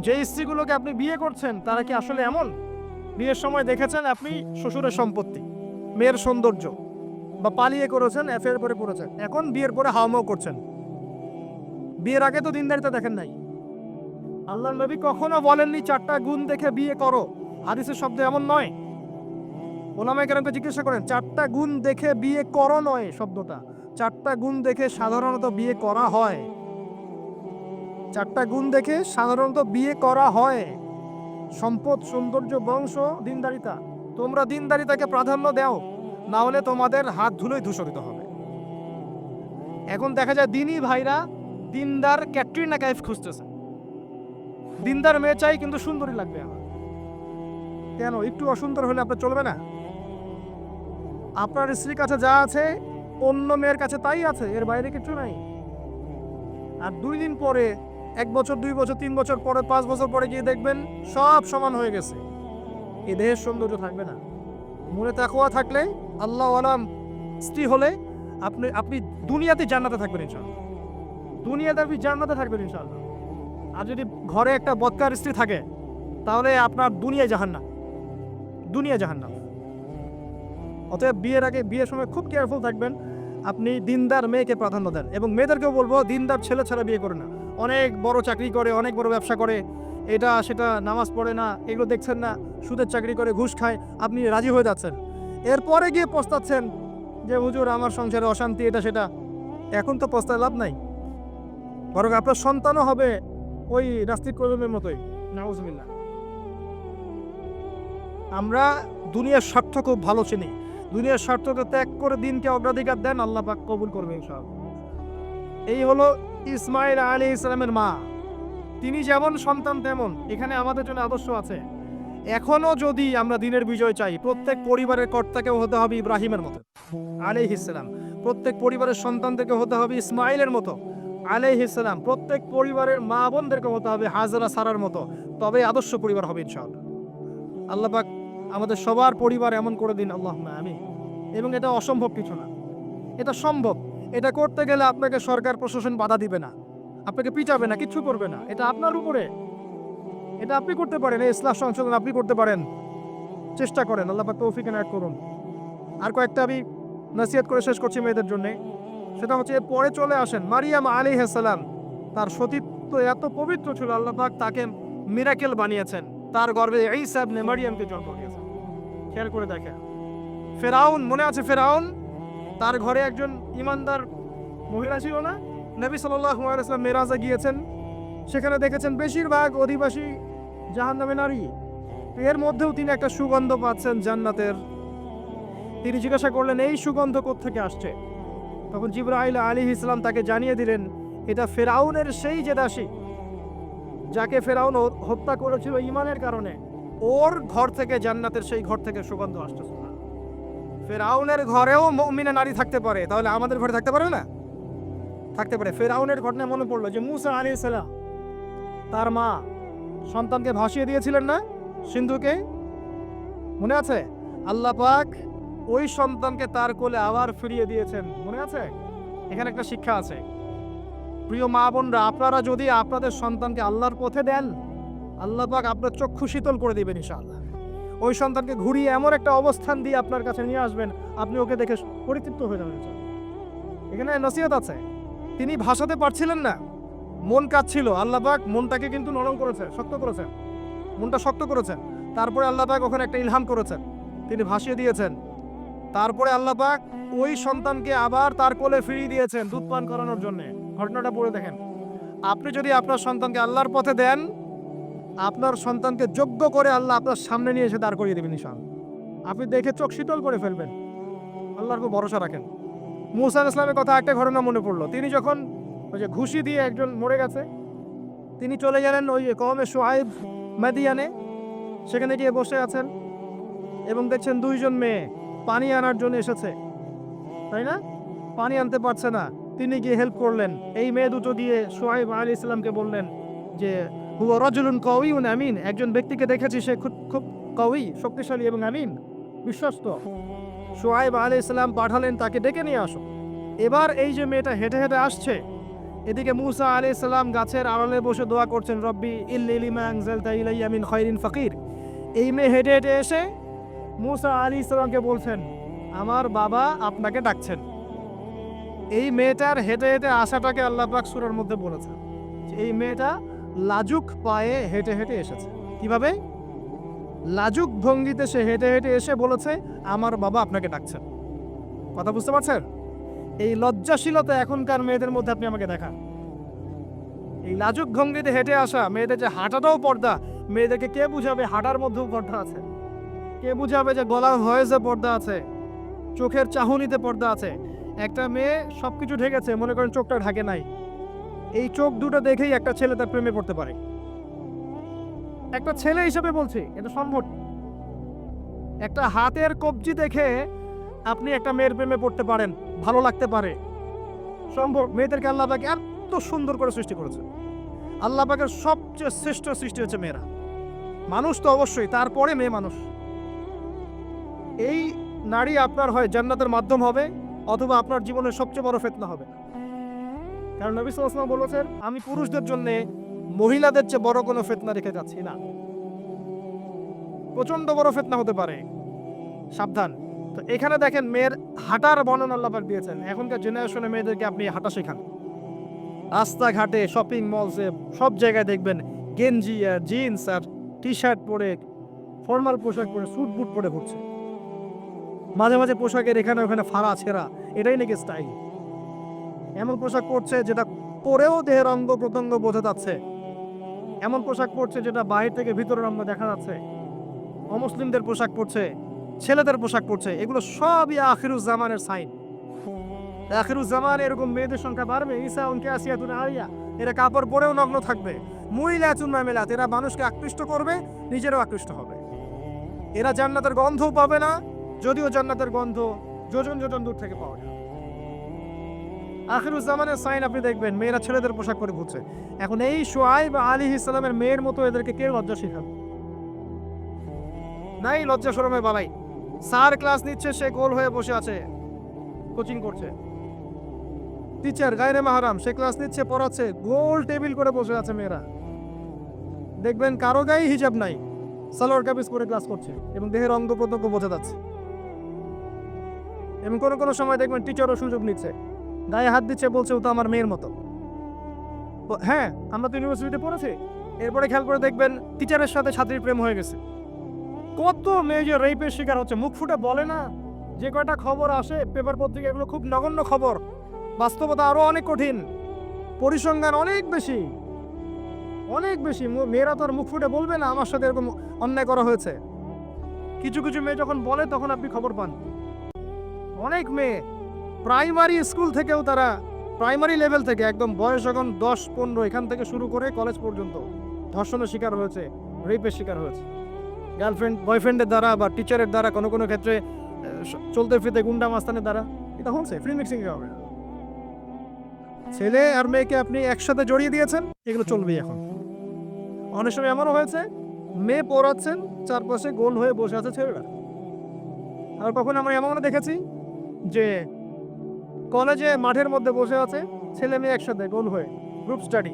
যে স্ত্রীগুলোকে আপনি বিয়ে করছেন তারা কি আসলে এমন? বিয়ের সময় দেখেছেন আপনি শ্বশুরের সম্পত্তি, মেয়ের সৌন্দর্য, বা পালিয়ে করেছেন, অ্যাফেয়ার করে করেছেন, এখন বিয়ের পরে হাওমাও করছেন। বিয়ের আগে তো দিনদারিতা দেখেন নাই। আল্লাহর নবী কখনো বলেননি 4টা গুণ দেখে বিয়ে করো, হাদিসের শব্দ এমন নয়। ওলামায়ে কেরামকে জিজ্ঞাসা করেন, 4টা গুণ দেখে বিয়ে করো নয় শব্দটা, 4টা গুণ দেখে সাধারণত বিয়ে করা হয়। 4টা গুণ দেখে সাধারণত বিয়ে করা হয়: সম্পদ, সৌন্দর্য, বংশ, দিনদারিতা। তোমরা দিনদারিতাকে প্রাধান্য দাও, না হলে তোমাদের হাত ধুলোয় ধূসরিত হবে। এখন দেখা যায় দিনী ভাইরা দিনদার ক্যাটরিনা কাইফ খুঁজতেছে। দিনদার মেয়ে চাই কিন্তু সুন্দরী লাগবে আমার। কেন? একটু অসুন্দর হলে আপনার চলবে না? আপনার স্ত্রীর কাছে যা আছে অন্য মেয়ের কাছে তাই আছে, এর বাইরে কিছু নাই। আর 2 দিন পরে, 1 বছর, 2 বছর, 3 বছর পরে, 5 বছর পরে গিয়ে দেখবেন সব সমান হয়ে গেছে। এই দেহের সৌন্দর্য থাকবে না। মনে তাকওয়া থাকলে, আল্লাহ আলাম স্ত্রী হলে আপনি দুনিয়াতে জান্নাতে থাকবেন ইনশাআল্লাহ। দুনিয়াতে আপনি জান্নাতে থাকবেন ইনশাআল্লাহ। আর যদি ঘরে একটা বদকার স্ত্রী থাকে তাহলে আপনার দুনিয়া জাহান্নাম, দুনিয়া জাহান্নাম। অতএব বিয়ের আগে, বিয়ের সময় খুব কেয়ারফুল থাকবেন। আপনি দিনদার মেয়েকে প্রাধান্য দেন, এবং মেয়েদেরকেও বলবো দিনদার ছেলে ছাড়া বিয়ে করে না। অনেক বড় চাকরি করে, অনেক বড় ব্যবসা করে, এটা সেটা, নামাজ পড়ে না, এগুলো দেখছেন না, সুদের চাকরি করে, ঘুষ খায়, আপনি রাজি হয়ে যাচ্ছেন। এরপরে গিয়ে পস্তাচ্ছেন যে হুজুর আমার সংসারে অশান্তি, এটা সেটা। এখন তো পস্তায় লাভ নাই, বরং আপনার সন্তানও হবে ওই নাস্তিক কলমের মতোই। নাউজুবিল্লাহ। আমরা দুনিয়ার স্বার্থ খুব ভালো চিনি। দুনিয়ার স্বার্থকে ত্যাগ করে দিনকে অগ্রাধিকার দেন, আল্লাহ পাক কবুল করবে ইনশাআল্লাহ। এই হলো ইসমাইল আলাইহিস সালামের মা। তিনি যেমন সন্তান তেমন এখানে আমাদের জন্য আদর্শ আছে। এখনো যদি আমরা দিনের বিজয় চাই, প্রত্যেক পরিবারের কর্তাকেও হতে হবে ইব্রাহিমের মতো আলাইহিস সালাম। প্রত্যেক পরিবারের সন্তানদেরকে হতে হবে ইসমাইলের মতো আলাইহিস সালাম। প্রত্যেক পরিবারের মা বোনদেরকে হতে হবে হাজরা, সারার মতো। তবে আদর্শ পরিবার হবে ইনশাআল্লাহ। আল্লাহ পাক আমাদের সবার পরিবার এমন করে দিন, আল্লাহুম্মা আমিন। এবং এটা অসম্ভব কিছু না, এটা সম্ভব। এটা করতে গেলে আপনাকে সরকার প্রশাসন বাধা দিবে না, আপনাকে পিটাবে না, কিচ্ছু করবে না। এটা আপনার উপরে, এটা আপনি করতে পারেন। এই ইসলাম সংশোধন আপনি করতে পারেন, চেষ্টা করেন। আল্লাহ পাক তৌফিক এনায়েত করুন। আর কয়েকটা আমি নসিহত করে শেষ করছি মেয়েদের জন্য। সেটা হচ্ছে, পরে চলে আসেন মারিয়াম আলাইহিস সালাম। তার সতীত্ব এত পবিত্র ছিল, আল্লাহ পাক তাকে মিরাকেল বানিয়েছেন, তার গর্ভে ঈসা ইবনে মারিয়ামকে জন্ম দিয়েছেন। খেয়াল করে দেখেন, ফেরাউন, মনে আছে ফেরাউন? তার ঘরে একজন ইমানদার মহিলা ছিল না? নবী সাল্লাল্লাহু আলাইহি ওয়াসাল্লাম মেরাজে গিয়েছেন, সেখানে দেখেছেন বেশিরভাগ অধিবাসী জাহান্নামে নারী। এর মধ্যেও তিনি একটা সুগন্ধ পাচ্ছেন জান্নাতের। তিনি জিজ্ঞাসা করলেন, এই সুগন্ধ কোত্থেকে আসছে? তখন জিবরাইল আলাইহিস সালাম তাকে জানিয়ে দিলেন, এটা ফেরাউনের সেই যে দাসী যাকে ফেরাউন হত্যা করেছিল ঈমানের কারণে, ওর ঘর থেকে, জান্নাতের সেই ঘর থেকে সুগন্ধ আসতেছে। ফেরাউনের ঘরেও মুমিনা নারী থাকতে পারে, তাহলে আমাদের ঘরে থাকতে পারে না? থাকতে পারে। ফেরাউনের ঘটনা মনে পড়লো যে মুসা আলাইহিস সালাম, তার মা সন্তানকে ভাসিয়ে দিয়েছিলেন না সিন্ধুকে, মনে আছে? আল্লাহ পাক ওই সন্তানকে তার কোলে আবার ফিরিয়ে দিয়েছেন, মনে আছে? এখানে একটা শিক্ষা আছে। প্রিয় মা বোনরা, আপনারা যদি আপনাদের সন্তানকে আল্লাহর পথে দেন, আল্লাহ পাক আপনার চক্ষু শীতল করে দিবেন ইনশাআল্লাহ। ওই সন্তানকে ঘুরিয়ে এমন একটা অবস্থান দিয়ে আপনার কাছে নিয়ে আসবেন, আপনি ওকে দেখে পরিতৃপ্ত হয়ে যাবেন। এখানে নসিহত আছে। তিনি ভাসাতে পারছিলেন না, মন কাঁদছিল। আল্লাহ পাক মনটাকে কিন্তু নরম করেছে, শক্ত করেছেন, মনটা শক্ত করেছেন। তারপরে আল্লাহ পাক ওখানে একটা ইলহাম করেছেন, তিনি ভাসিয়ে দিয়েছেন। তারপরে আল্লাহ পাক ওই সন্তানকে আবার তার কোলে ফিরিয়ে দিয়েছেন দুধ পান করানোর জন্য। ঘটনাটা পড়ে দেখেন। আপনি যদি আপনার সন্তানকে আল্লাহর পথে দেন, আপনার সন্তানকে যোগ্য করে আল্লাহ আপনার সামনে নিয়ে এসে দাঁড় করিয়ে দেবেন ইনশাআল্লাহ। আপনি দেখে চোখ শীতল করে ফেলবেন। আল্লাহর উপর ভরসা রাখেন। মুসা আলাইহিস সালামের কথা একটা ঘটনা মনে পড়লো। তিনি যখন ওই যে ঘুষি দিয়ে একজন মরে গেছে, তিনি চলে গেলেন ওই কওমে শুআইব মাদিয়ানে, সেখানে গিয়ে বসে আছেন এবং দেখছেন দুইজন মেয়ে পানি আনার জন্য এসেছে, তাই না? পানি আনতে পারছে না, তিনি গিয়ে হেল্প করলেন। এই মেয়ে দুটো গিয়ে শুআইব আলাইহিস সালামকে বললেন যে হুয়া রাজুলুন কাওয়িউন আমিন, একজন ব্যক্তিকে দেখেছি সে খুব খুব কাওয়ি, শক্তিশালী এবং আমিন, বিশ্বস্ত। শুআইব আলাইহিস সালাম পাঠালেন তাকে ডেকে নিয়ে আসো। এবার এই যে মেয়েটা হেঁটে হেঁটে আসছে, এদিকে মূসা আলাইহিস সালাম গাছের আড়ালে বসে দোয়া করছেন, রব্বি ইল্লি লিমা আনজালতা ইলাইয়া মিন খায়রিন ফাকির। এই মেয়ে হেঁটে হেঁটে এসে মূসা আলাইহিস সালামকে বলছেন, আমার বাবা আপনাকে ডাকছেন। এই মেয়েটার হেঁটে হেঁটে আসাটাকে আল্লাহ পাক সূরার মধ্যে বলেছেন যে এই মেয়েটা লাজুক পায়ে হেঁটে হেঁটে এসেছে। কিভাবে? লাজুক ভঙ্গিতে সে হেঁটে হেঁটে এসে বলেছে, আমার বাবা আপনাকে ডাকছেন। কথা বুঝতে পারছেন? এই লজ্জাশীলতা এখনকার মেয়েদের মধ্যে আপনি আমাকে দেখান। এই লাজুক ভঙ্গিতে হেঁটে আসা মেয়েদের যে হাঁটাটাও পর্দা, মেয়েদেরকে কে বুঝাবে হাঁটার মধ্যেও পর্দা আছে? কে বুঝাবে যে গলার ভয়েসে পর্দা আছে, চোখের চাহনিতে পর্দা আছে? একটা মেয়ে সবকিছু ঢেকেছে, মনে করেন চোখটা ঢাকে নাই, এই চোখ দুটো দেখেই একটা ছেলে তার প্রেমে পড়তে পারে। একটা ছেলে হিসেবে বলছি, এটা সম্ভব। একটা হাতের কবজি দেখে আপনি একটা মেয়ের প্রেমে পড়তে পারেন, ভালো লাগতে পারে, সম্ভব। মেয়েদেরকে আল্লাহ পাক এত সুন্দর করে সৃষ্টি করেছে। আল্লাহ পাকের সবচেয়ে শ্রেষ্ঠ সৃষ্টি হচ্ছে মেয়েরা। মানুষ তো অবশ্যই, তারপরে মেয়ে মানুষ। এই নারী আপনার হয় জান্নাতের মাধ্যম হবে, অথবা আপনার জীবনের সবচেয়ে বড় ফিতনা হবে। কারণ নবী সাল্লাল্লাহু আলাইহি ওয়াসাল্লাম বলেছেন, আমি পুরুষদের জন্য মহিলাদের চেয়ে বড় কোনো ফিতনা রেখে যাচ্ছি না। প্রচন্ড বড় ফিতনা হতে পারে, সাবধান। তো এখানে দেখেন মেয়ের হাঁটার বর্ণনা আল্লাহ পাক দিয়েছেন। এখনকার জেনারেশনে মেয়েদেরকে আপনি হাঁটা শেখান, রাস্তাঘাটে শপিং মলসে সব জায়গায় দেখবেন গেঞ্জি আর জিন্স আর টি শার্ট পরে, ফর্মাল পোশাক পরে, স্যুট বুট পরে ঘুরছে। মাঝে মাঝে পোশাকের এখানে ওখানে ফাড়া ছেঁড়া, এটাই নাকি স্টাইল। এমন পোশাক পরছে যেটা পরেও দেহের অঙ্গ প্রত্যঙ্গ বোঝা যাচ্ছে, এমন পোশাক পরছে যেটা বাইরে থেকে ভিতরের অঙ্গ দেখা যাচ্ছে। অমুসলিমদের পোশাক পরছে, ছেলেদের পোশাক পরছে, এগুলো সবই আখিরুজ জামানের সাইন। আখিরুজ জামান এরকম মেয়েদের সংখ্যা বাড়বে। ঈসা উনকে আসিয়াতুন আরিয়া, এরা কাপড় পরেও নগ্ন থাকবে। মুইলাতুন মামিলাত, এরা মানুষকে আকৃষ্ট করবে, নিজেরও আকৃষ্ট হবে। এরা জান্নাতের গন্ধও পাবে না, যদিও জান্নাতের গন্ধ যোজন যোজন দূর থেকে পাওয়া যায়। আখিরুজ জামানের সাইন আপনি দেখবেন, মেয়েরা ছেলেদের পোশাক পরে ঘুরছে। এখন এই শুআইব আলাইহিস সালামের মেয়ের মতো এদেরকে কে লজ্জা শেখাবে? নাই লজ্জা শরমে বালাই। স্যার ক্লাস নিচ্ছে, সে গোল হয়ে বসে আছে, কোচিং করছে। টিচার গায়রে মাহরাম, সে ক্লাস নিচ্ছে, পড়াচ্ছে, গোল টেবিল করে বসে আছে মেয়েরা। দেখবেন কারো গায়ে হিজাব নাই, সালোয়ার কামিজ পরে ক্লাস করছে এবং দেহের অঙ্গ প্রত্যঙ্গ বোঝা যাচ্ছে। এবং কোনো কোনো সময় দেখবেন টিচারও সুযোগ নিচ্ছে, গায়ে হাত দিচ্ছে, বলছে ও তো আমার মেয়ের মতো। হ্যাঁ, আমরা তো ইউনিভার্সিটিতে পড়েছি। এরপরে খেয়াল করে দেখবেন টিচারের সাথে ছাত্রীর প্রেম হয়ে গেছে। কত মেয়ে যে রেপের শিকার হচ্ছে, মুখ ফুটে বলে না। যে কয়টা খবর আসে পেপার পত্রিকা, এগুলো খুব নগণ্য খবর, বাস্তবতা আরো অনেক কঠিন, পরিসংখ্যান অনেক বেশি, অনেক বেশি। মেয়েরা তো আর মুখ ফুটে বলবে না আমার সাথে এরকম অন্যায় করা হয়েছে। কিছু কিছু মেয়ে যখন বলে তখন আপনি খবর পান। অনেক মেয়ে প্রাইমারি স্কুল থেকেও, তারা প্রাইমারি লেভেল থেকে একদম বয়স যখন 10-15 এখান থেকে শুরু করে কলেজ পর্যন্ত ধর্ষণের শিকার হয়েছে, রেপের শিকার হয়েছে, গার্লফ্রেন্ড বয়ফ্রেন্ডের দ্বারা বা টিচারের দ্বারা, কোনো কোনো ক্ষেত্রে চলতে ফিরতে গুন্ডা মাস্তানের দ্বারা। এটা হচ্ছে ফ্রি মিক্সিং হবে। ছেলে আর মেয়েকে আপনি একসাথে জড়িয়ে দিয়েছেন, এগুলো চলবেই। এখন অনেক সময় এমনও হয়েছে, মেয়ে পড়াচ্ছেন, চারপাশে গোল হয়ে বসে আছে ছেলেরা। আর কখন আমরা এমনও দেখেছি যে কলেজে মাঠের মধ্যে বসে আছে ছেলে মেয়ে একসাথে গোল হয়ে, গ্রুপ স্টাডি।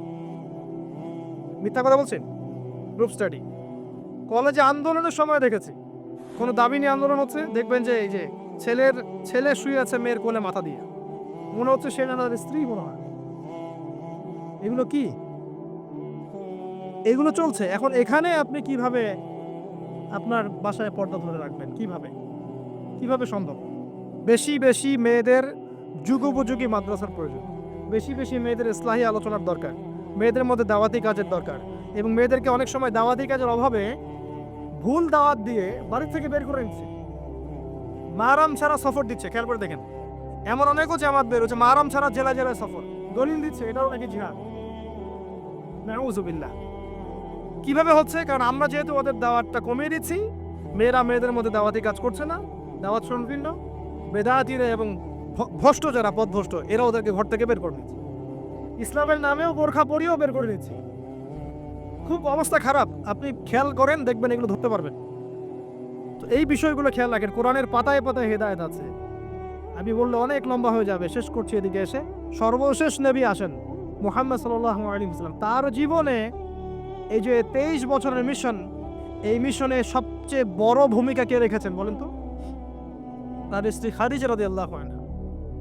মিথ্যা কথা বলছেন? Group study. কলেজে আন্দোলনের সময় দেখেছি, কোনো দাবি নিয়ে আন্দোলন হচ্ছে, দেখবেন যে এই যে ছেলে শুয়ে আছে মেয়ের কোলে মাথা দিয়ে, মনে হচ্ছে সে না তাদের স্ত্রী মনে হয়। এগুলো কি? এগুলো চলছে। এখন এখানে আপনি কিভাবে আপনার বাসায় পর্দা ধরে রাখবেন? কিভাবে সম্ভব? বেশি বেশি মেয়েদের যুগোপযোগী মাদ্রাসার প্রয়োজন, বেশি বেশি মেয়েদের ইসলাহি আলোচনার দরকার, মেয়েদের মধ্যে দাওয়াতি কাজের দরকার। এবং মেয়েদেরকে অনেক সময় দাওয়াতি কাজের অভাবে ভুল দাওয়াত দিয়ে বাড়ি থেকে বের করে নিচ্ছে, মাহরাম ছাড়া সফর দিচ্ছে। খেয়াল করে দেখেন, এমন অনেকও জামাত বের হচ্ছে মাহরাম ছাড়া জেলায় জেলায় সফর, দলিল দিচ্ছে এটাও নাকি জিহাদ। নাউযুবিল্লাহ। কিভাবে হচ্ছে? কারণ আমরা যেহেতু ওদের দাওয়াতটা কমিয়ে দিচ্ছি, মেয়েরা মেয়েদের মধ্যে দাওয়াতি কাজ করছে না, দাওয়াত সংকীর্ণ, বেদাতিরা এবং ভ্রষ্ট যারা পথভ্রষ্ট এরা ওদেরকে ঘর থেকে বের করে দিচ্ছে। ইসলামের নামেও বোরখা পরিয়েও বের করে দিচ্ছে। খুব অবস্থা খারাপ। আপনি খেয়াল করেন, দেখবেন এগুলো ধরতে পারবেন। তো এই বিষয়গুলো খেয়াল রাখেন। কোরআনের পাতায় পাতায় হেদায়েত আছে। আমি বললে অনেক লম্বা হয়ে যাবে, শেষ করছি এদিকে এসে। সর্বশেষ নবী আসেন মুহাম্মদ সাল্লাল্লাহু আলাইহি ওয়াসাল্লাম। তার জীবনে এই যে 23 বছরের মিশন, এই মিশনে সবচেয়ে বড় ভূমিকা কে রেখেছেন বলেন তো? তার স্ত্রী খাদিজা রাদিয়াল্লাহু আনহা।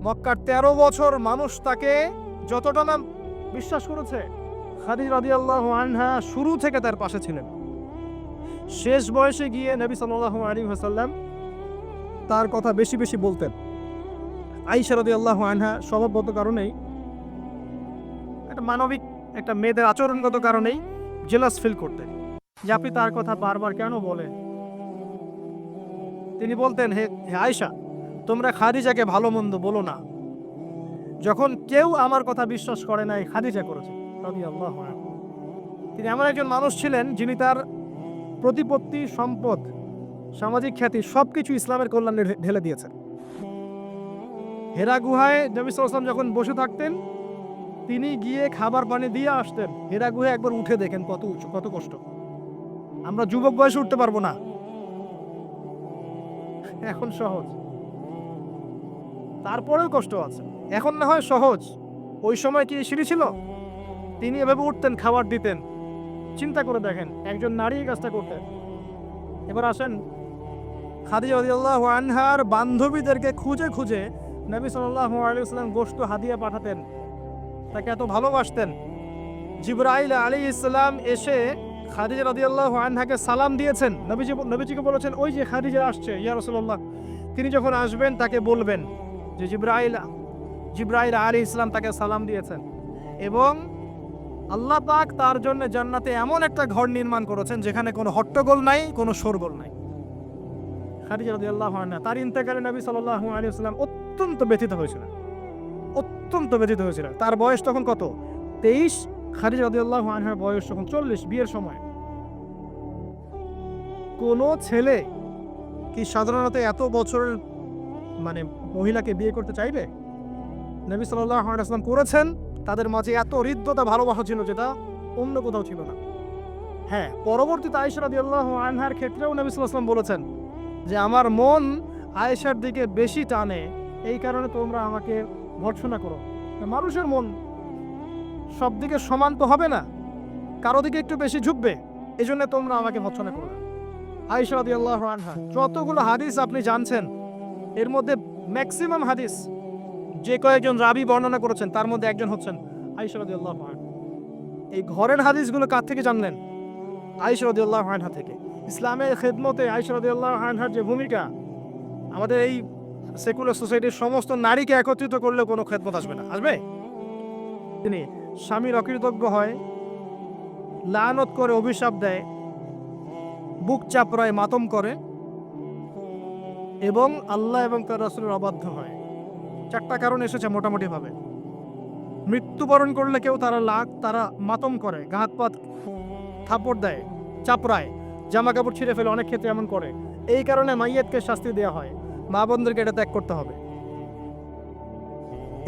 মক্কার 13 বছর মানুষ তাকে যতটা না বিশ্বাস করেছে, খাদিজা রাদিয়াল্লাহু আনহা শুরু থেকে তার পাশে ছিলেন। শেষ বয়সে গিয়ে নবী সাল্লাল্লাহু আলাইহি ওয়াসাল্লাম তার কথা বেশি বেশি বলতেন। আয়েশা রাদিয়াল্লাহু আনহা স্বভাবগত কারণেই, একটা মানবিক একটা মেয়েদের আচরণগত কারণেই জেলাস ফিল করতেন যে আপনি তার কথা বারবার কেন বলেন। তিনি বলতেন, হে আয়েশা, তোমরা খাদিজাকে ভালো মন্দ বলো না। যখন কেউ আমার কথা বিশ্বাস করে নাই, খাদিজা করেছে রাদিয়াল্লাহু আনহা। তিনি এমন একজন মানুষ ছিলেন যিনি তার প্রতিপত্তি, সম্পদ, সামাজিক খ্যাতি সবকিছু ইসলামের কল্যাণে ঢেলে দিয়েছেন। হেরা গুহায় নবী সাল্লাল্লাহু আলাইহি ওয়াসাল্লাম যখন বসে থাকতেন, তিনি গিয়ে খাবার পানি দিয়ে আসতেন। হেরা গুহায় একবার উঠে দেখেন কত উঁচু, কত কষ্ট। আমরা যুবক বয়সে উঠতে পারবো না, এখন সহজ, তারপরেও কষ্ট আছে। এখন না হয় সহজ, ওই সময় কি সিঁড়ি ছিল? তিনি এভাবে উঠতেন, খাবার দিতেন। চিন্তা করে দেখেন, একজন নারী এই কাজটা করতেন। এবার আসেন, খাদিজা রাদিয়াল্লাহু আনহার বান্ধবীদেরকে খুঁজে খুঁজে নবী সাল্লাল্লাহু আলাইহি ওয়াসাল্লাম গোশত হাদিয়া পাঠাতেন, তাকে এত ভালোবাসতেন। জিবরাইল আলাইহিস সালাম এসে খাদিজা রাদিয়াল্লাহু আনহাকে সালাম দিয়েছেন। নবীজিকে বলেছেন, ওই যে খাদিজা আসছে ইয়া রাসূলুল্লাহ, তিনি যখন আসবেন তাকে বলবেন যে জিবরাইল আলাইহিস সালাম তাকে সালাম দিয়েছেন, এবং আল্লাহ পাক তার জন্য জান্নাতে এমন একটা ঘর নির্মাণ করেছেন যেখানে কোনো হট্টগোল নাই, কোনো শোরগোল নাই। খাদিজা রাদিয়াল্লাহু আনহা, তার ইন্তেকালে নবী সাল্লাল্লাহু আলাইহি ওয়াসাল্লাম অত্যন্ত ব্যথিত হয়েছিলেন, অত্যন্ত ব্যথিত হয়েছিলেন। তার বয়স তখন কত? 23। খাদিজা রাদিয়াল্লাহু আনহার বয়স তখন 40, বিয়ের সময়। কোন ছেলে কি সাধারণত এত বছরের মহিলাকে বিয়ে করতে চাইবে? নবী সাল্লাল্লাহু আলাইহি ওয়াসাল্লাম করেছেন। তাদের মাঝে এত হৃদ্যতা, ভালোবাসা ছিল যেটা অন্য কোথাও ছিল না। হ্যাঁ, পরবর্তীতে আয়েশা রাদিয়াল্লাহু আনহার ক্ষেত্রেও নবী সাল্লাল্লাহু আলাইহি ওয়াসাল্লাম বলেছেন যে আমার মন আয়েশার দিকে বেশি টানে, এই কারণে তোমরা আমাকে ভর্ৎসনা করো। মানুষের মন সব দিকে সমান তো হবে না, কারো দিকে একটু বেশি ঝুঁকবে, এই জন্য তোমরা আমাকে ভর্ৎসনা করো না। আয়েশা রাদিয়াল্লাহু আনহা, যতগুলো হাদিস আপনি জানছেন এর মধ্যে ম্যাক্সিমাম হাদিস যে কয়েকজন রাবি বর্ণনা করেছেন তার মধ্যে একজন হচ্ছেন আয়েশা রাদিয়াল্লাহু আনহা। এই ঘরের হাদিসগুলো কার থেকে জানলেন? আয়েশা রাদিয়াল্লাহু আনহা থেকে। ইসলামের খেদমতে আয়েশা রাদিয়াল্লাহু আনহার যে ভূমিকা, আমাদের এই সেকুলার সোসাইটির সমস্ত নারীকে একত্রিত করলে কোনো খেদমত আসবে না, আসবে? তিনি স্বামীর অকৃতজ্ঞ হয়, লানত করে, অভিশাপ দেয়, বুক চাপড়ায়, মাতম করে এবং আল্লাহ এবং তার রাসূলের অবাধ্য হয়। 4টা কারণ এসেছে মোটামুটি ভাবে। মৃত্যুবরণ করলে কেউ তারা মাতম করে, ঘাত পাত থাপড় দেয়, চাপড়ায়, জামা কাপড় ছিঁড়ে ফেলে, অনেক ক্ষেত্রে এমন করে। এই কারণে মাইয়াতকে শাস্তি দেওয়া হয়, মা বোনদেরকে এটা ত্যাগ করতে হবে।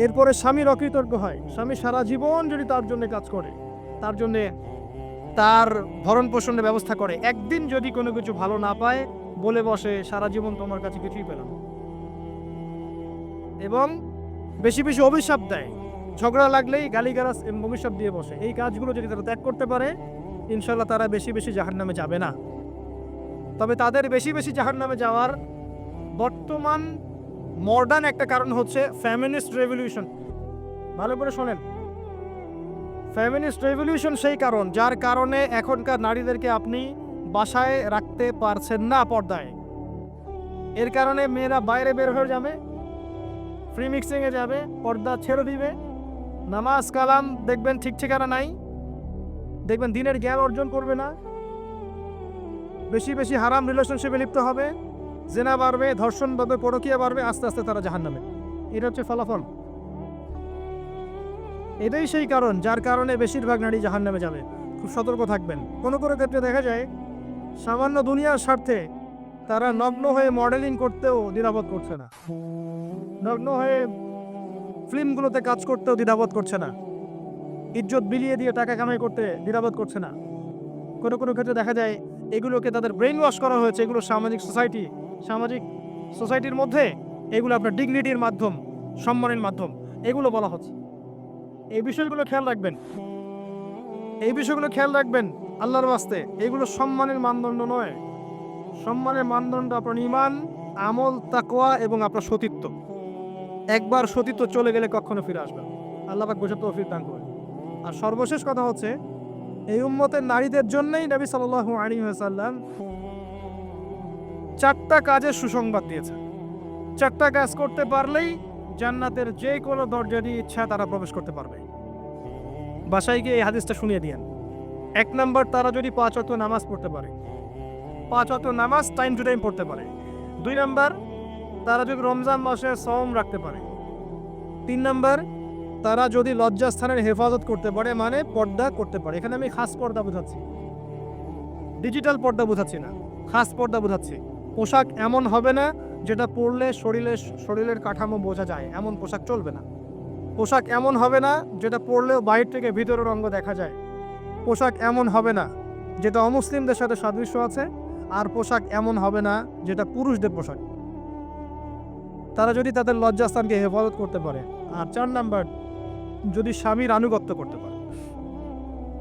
এরপরে স্বামীর অকৃতজ্ঞ হয়, স্বামী সারা জীবন যদি তার জন্য কাজ করে, তার জন্যে তার ভরণ পোষণের ব্যবস্থা করে, একদিন যদি কোনো কিছু ভালো না পায় বলে বসে সারা জীবন তোমার কাছে কিছুই পেলাম, এবং বেশি বেশি অভিশাপ দেয়, ঝগড়া লাগলেই গালিগালাজ এবং অভিশাপ দিয়ে বসে। এই কাজগুলো যদি তারা ত্যাগ করতে পারে, ইনশাল্লাহ তারা বেশি বেশি জাহান্নামে যাবে না। তবে তাদের বেশি বেশি জাহান্নামে যাওয়ার বর্তমান মডার্ন একটা কারণ হচ্ছে ফেমিনিস্ট রেভলিউশন। ভালো করে শোনেন, ফেমিনিস্ট রেভলিউশন সেই কারণ যার কারণে এখনকার নারীদেরকে আপনি বাসায় রাখতে পারছেন না পর্দায়। এর কারণে মেয়েরা বাইরে বের হয়ে যাবে, ফ্রি মিক্সিংয়ে যাবে, পর্দা ছেড়ে দিবে, নামাজ কালাম দেখবেন ঠিক ঠিকানা নাই, দেখবেন দিনের জ্ঞান অর্জন করবে না, বেশি বেশি হারাম রিলেশনশিপে লিপ্ত হবে, জেনা বাড়বে, ধর্ষণ বাড়বে, পরকীয়া বাড়বে, আস্তে আস্তে তারা জাহান্নামে। এটা হচ্ছে ফলাফল। এটাই সেই কারণ যার কারণে বেশিরভাগ নারী জাহান্নামে যাবে। খুব সতর্ক থাকবেন। কোনো কোনো ক্ষেত্রে দেখা যায় সামান্য দুনিয়ার স্বার্থে তারা নগ্ন হয়ে মডেলিং করতেও দ্বিধাবোধ করছে না, নগ্ন হয়ে ফিল্মগুলোতে কাজ করতেও দ্বিধাবোধ করছে না, ইজ্জত বিলিয়ে দিয়ে টাকা কামাই করতে দ্বিধাবোধ করছে না। কোনো কোনো ক্ষেত্রে দেখা যায় এগুলোকে তাদের ব্রেইন ওয়াশ করা হয়েছে। এগুলো সামাজিক সোসাইটির মধ্যে এগুলো আপনার ডিগনিটির মাধ্যম, সম্মানের মাধ্যম, এগুলো বলা হচ্ছে। এই বিষয়গুলো খেয়াল রাখবেন, এই বিষয়গুলো খেয়াল রাখবেন আল্লাহর ওয়াস্তে। এগুলো সম্মানের মানদণ্ড নয়। সম্মানের মানদণ্ড আপনার ঈমান, আমল, তাকওয়া এবং আপনার সতীত্ব। একবার সতীত্ব চলে গেলে কখনো ফিরে আসবে না। আল্লাহ পাক বোঝার তৌফিক দান করেন। আর সর্বশেষ কথা হচ্ছে, এই উম্মতের নারীদের জন্যই নবী সাল্লাল্লাহু আলাইহি ওয়াসাল্লাম 4টা কাজের সুসংবাদ দিয়েছেন। 4টা কাজ করতে পারলেই জান্নাতের যে কোনো দরজা দিয়ে ইচ্ছা তারা প্রবেশ করতে পারবে। বাসায় গিয়ে এই হাদিসটা শুনিয়ে দিয়েন। 1 নাম্বার, তারা যদি 5 ওয়াক্ত নামাজ পড়তে পারে, 5 ওয়াক্ত নামাজ টাইম টু টাইম পড়তে পারে। 2 নাম্বার, তারা যদি রমজান মাসে সওম রাখতে পারে। 3 নাম্বার, তারা যদি লজ্জাস্থানের হেফাজত করতে পারে, মানে পর্দা করতে পারে। এখানে আমি খাস পর্দা বোঝাচ্ছি, ডিজিটাল পর্দা বোঝাচ্ছি না, খাস পর্দা বোঝাচ্ছি। পোশাক এমন হবে না যেটা পরলে শরীরের কাঠামো বোঝা যায়, এমন পোশাক চলবে না। পোশাক এমন হবে না যেটা পরলেও বাইরে থেকে ভিতরের অঙ্গ দেখা যায়। পোশাক এমন হবে না যেটা অমুসলিমদের সাথে সাদৃশ্য আছে। আর পোশাক এমন হবে না যেটা পুরুষদের পোশাক। তারা যদি তাদের লজ্জাস্থানকে হেফাজত করতে পারে। আর 4 নাম্বার, যদি স্বামীর আনুগত্য করতে পারে।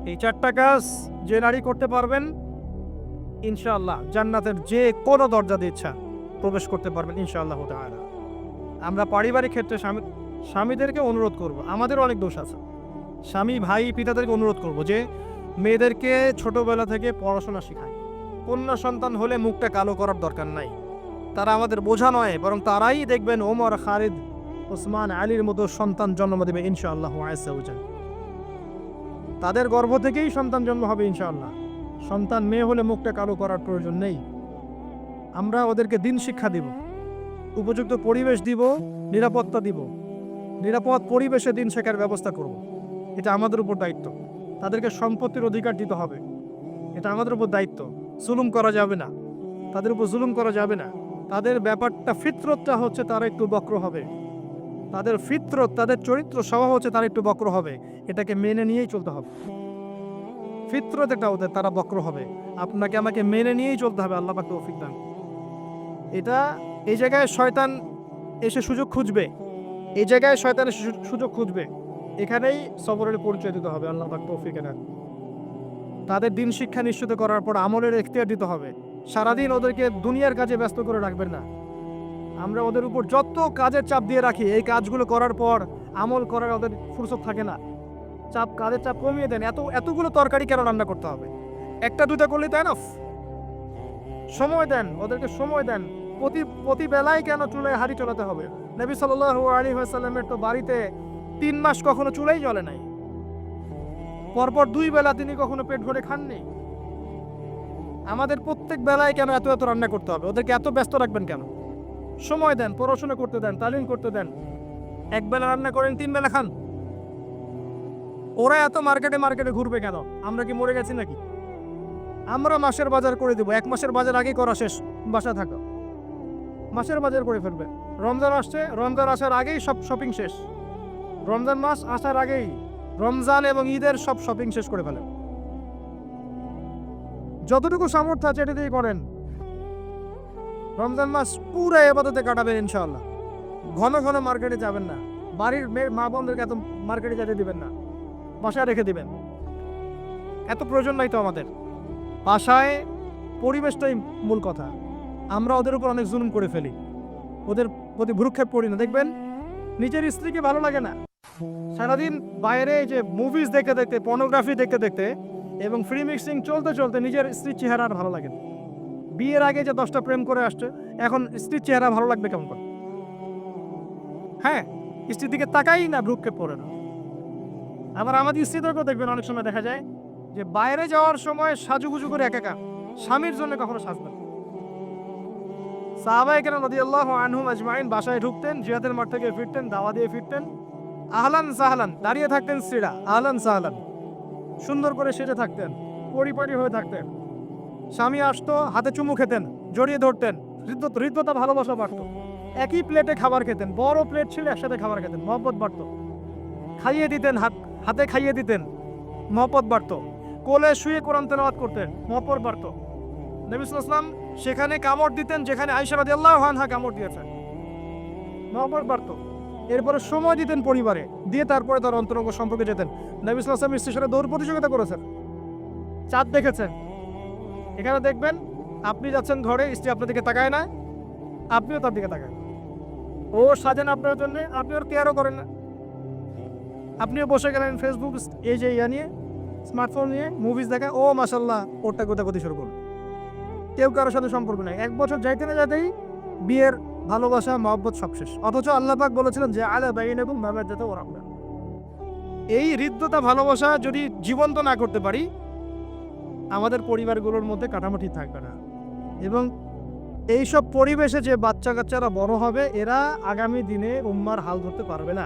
এই 4টা কাজ যে নারী করতে পারবেন, ইনশাআল্লাহ জান্নাতের যে কোনো দরজা দিয়ে ইচ্ছা প্রবেশ করতে পারবেন ইনশাআল্লাহ তাআলা। আমরা পারিবারিক ক্ষেত্রে স্বামীদেরকে অনুরোধ করব, আমাদের অনেক দোষ আছে। স্বামী, ভাই, পিতাদেরকে অনুরোধ করব যে মেয়েদেরকে ছোটবেলা থেকে পড়াশোনা শেখায়। কন্যা সন্তান হলে মুখটা কালো করার দরকার নাই। তারা আমাদের বোঝা নয়, বরং তারাই দেখবেন ওমর, খালিদ, ওসমান, আলীর মতো সন্তান জন্ম দেবে ইনশাআল্লাহ আযজা ওয়া জাল। তাদের গর্ভ থেকেই সন্তান জন্ম হবে ইনশাআল্লাহ। সন্তান মেয়ে হলে মুখটা কালো করার প্রয়োজন নেই। আমরা ওদেরকে দিন শিক্ষা দিব, উপযুক্ত পরিবেশ দিব, নিরাপত্তা দিব, নিরাপদ পরিবেশে দিন শেখার ব্যবস্থা করব। এটা আমাদের উপর দায়িত্ব। তাদেরকে সম্পত্তির অধিকার দিতে হবে, এটা আমাদের উপর দায়িত্ব। জুলুম করা যাবে না, তাদের উপর জুলুম করা যাবে না। তাদের ব্যাপারটা, ফিতরতটা হচ্ছে তারা একটু বক্র হবে। তাদের ফিতরত, তাদের চরিত্র স্বভাব হচ্ছে তারা একটু বক্র হবে। এটাকে মেনে নিয়েই চলতে হবে। ফিতরত এটা ওদের, তারা বক্র হবে। আপনাকে আমাকে মেনে নিয়েই চলতে হবে। আল্লাহ পাক তৌফিক দান। এটা এই জায়গায় শয়তান এসে সুযোগ খুঁজবে, এই জায়গায় শয়তান এসে সুযোগ খুঁজবে। এখানেই সবরের পরিচয় দিতে হবে। আল্লাহ পাক তৌফিক দান। তাদের দিন শিক্ষা নিশ্চিত করার পর আমলের এখতিয়ার দিতে হবে। সারাদিন ওদেরকে দুনিয়ার কাজে ব্যস্ত করে রাখবেন না। আমরা ওদের উপর যত কাজের চাপ দিয়ে রাখি, এই কাজগুলো করার পর আমল করার ওদের ফুরসত থাকে না। কাজের চাপ কমিয়ে দেন। এতগুলো তরকারি কেন রান্না করতে হবে? 1টা 2টা করলেই তাই না। সময় দেন, ওদেরকে সময় দেন। প্রতি বেলায় কেন চুলায় হাঁড়ি চলাতে হবে? নবী সাল্লাল্লাহু আলাইহি ওয়াসাল্লামের তো বাড়িতে 3 মাস কখনো চুলাই জ্বলে নাই। পরপর 2 বেলা তিনি কখনো পেট ভরে খাননি। আমাদের প্রত্যেক বেলায় কেন এত রান্না করতে হবে? ওদেরকে এত ব্যস্ত রাখবেন কেন? সময় দেন, পড়াশোনা করতে দেন, তালিম করতে দেন। 1 বেলা রান্না করেন, 3 বেলা খান। ওরা এত মার্কেটে ঘুরবে কেন? আমরা কি মরে গেছি নাকি? আমরা মাসের বাজার করে দেবো। 1 মাসের বাজার আগেই করা শেষ, বাসা থাকা। মাসের বাজার করে ফেলবে। রমজান আসছে, রমজান আসার আগেই সব শপিং শেষ। রমজান মাস আসার আগেই রমজান এবং ঈদের সব শপিং শেষ করে ফেলেন। যতটুকু সামর্থ্য আছে এটা দিয়ে করেন। রমজান মাস পুরো ইবাদতে কাটাবেন ইনশাআল্লাহ। ঘন ঘন মার্কেটে যাবেন না। বাড়ির মা বোনদেরকে এত মার্কেটে যেতে দিবেন না, বাসায় রেখে দিবেন। এত প্রয়োজন নাই তো আমাদের। বাসায় পরিবেশটাই মূল কথা। আমরা ওদের উপর অনেক জুলুম করে ফেলি, ওদের প্রতি ভ্রুক্ষেপ করি না। দেখবেন নিজের স্ত্রীকে ভালো লাগে না, সারাদিন বাইরে যে মুভিজ দেখতে দেখতে, পর্নোগ্রাফি দেখতে দেখতে এবং ফ্রি মিক্সিং চলতে চলতে নিজের স্ত্রীর চেহারা আর ভালো লাগে না। বিয়ের আগে যে 10টা প্রেম করে আসছে, এখন স্ত্রীর চেহারা ভালো লাগবে কেমন করে? হ্যাঁ, স্ত্রীর দিকে তাকাই না, ভ্রুক্ষেপ পড়ে না। আবার আমাদের স্ত্রীদেরকেও দেখবেন অনেক সময় দেখা যায় যে বাইরে যাওয়ার সময় সাজুগুজু করে একা স্বামীর জন্য কখনো সাজবেন। সাহাবায়ে কেরাম রাদিয়াল্লাহু আনহুম আজমাইন বাসায় ঢুকতেন, জিহাদের মাঠ থেকে ফিরতেন, দাওয়া দিয়ে ফিরতেন, আহলান সাহলান, দাঁড়িয়ে থাকতেন স্ত্রীরা, আহলান সাহলান, সুন্দর করে সেজে থাকতেন, পরিপাটি হয়ে থাকতেন। স্বামী আসতো, হাতে চুমু খেতেন, জড়িয়ে ধরতেন, হৃদ্যতা ভালোবাসা বাড়তো। একই প্লেটে খাবার খেতেন, বড় প্লেট ছিল, একসাথে খাবার খেতেন, মহব্বত বাড়তো। খাইয়ে দিতেন, হাতে খাইয়ে দিতেন, মহব্বত বাড়তো। কোলে শুয়ে কোরআন তেলাওয়াত করতেন, মহব্বত বাড়তো। নবী সাল্লাল্লাহু আলাইহি ওয়াসাল্লাম সেখানে কামড় দিতেন যেখানে আয়েশা রাদিয়াল্লাহু আনহা কামড় দিয়েছেন, মহব্বত বাড়তো। এরপরে সময় দিতেন পরিবারে, দিয়ে তারপরে তার অন্তরঙ্গ সম্পর্কে যেতেন। নবী সাল্লাল্লাহু আলাইহি ওয়াসাল্লাম স্ত্রীর সাথে দৌড় প্রতিযোগিতা করেছেন, চাঁদ দেখেছেন। এখানে দেখবেন আপনি যাচ্ছেন ঘরে, স্ত্রী আপনার দিকে তাকায় না, আপনিও তার দিকে তাকান। ও সাজেন আপনার জন্য, আপনি ওর কেয়ারও করেন না। আপনিও বসে গেলেন ফেসবুক এই যে নিয়ে, স্মার্টফোন নিয়ে মুভিজ দেখা, ও মাশাল্লাহ ওরটা গোতাগুতি শুরু করুন। কেউ কারোর সাথে সম্পর্ক নেই, 1 বছর যাইতে না যাইতেই বিয়ের ভালোবাসা মহব্বত সব শেষ। অথচ আল্লাহ পাক বলেছিলেন যে আলা বাইনাকুম মাওয়াদ্দাতা ওয়া রাহমা। এই হৃদ্যতা ভালোবাসা যদি জীবন্ত না করতে পারি, আমাদের পরিবারগুলোর মধ্যে কাঠামো ঠিক থাকবে না। এবং এইসব পরিবেশে যে বাচ্চা কাচ্চারা বড় হবে, এরা আগামী দিনে উম্মার হাল ধরতে পারবে না।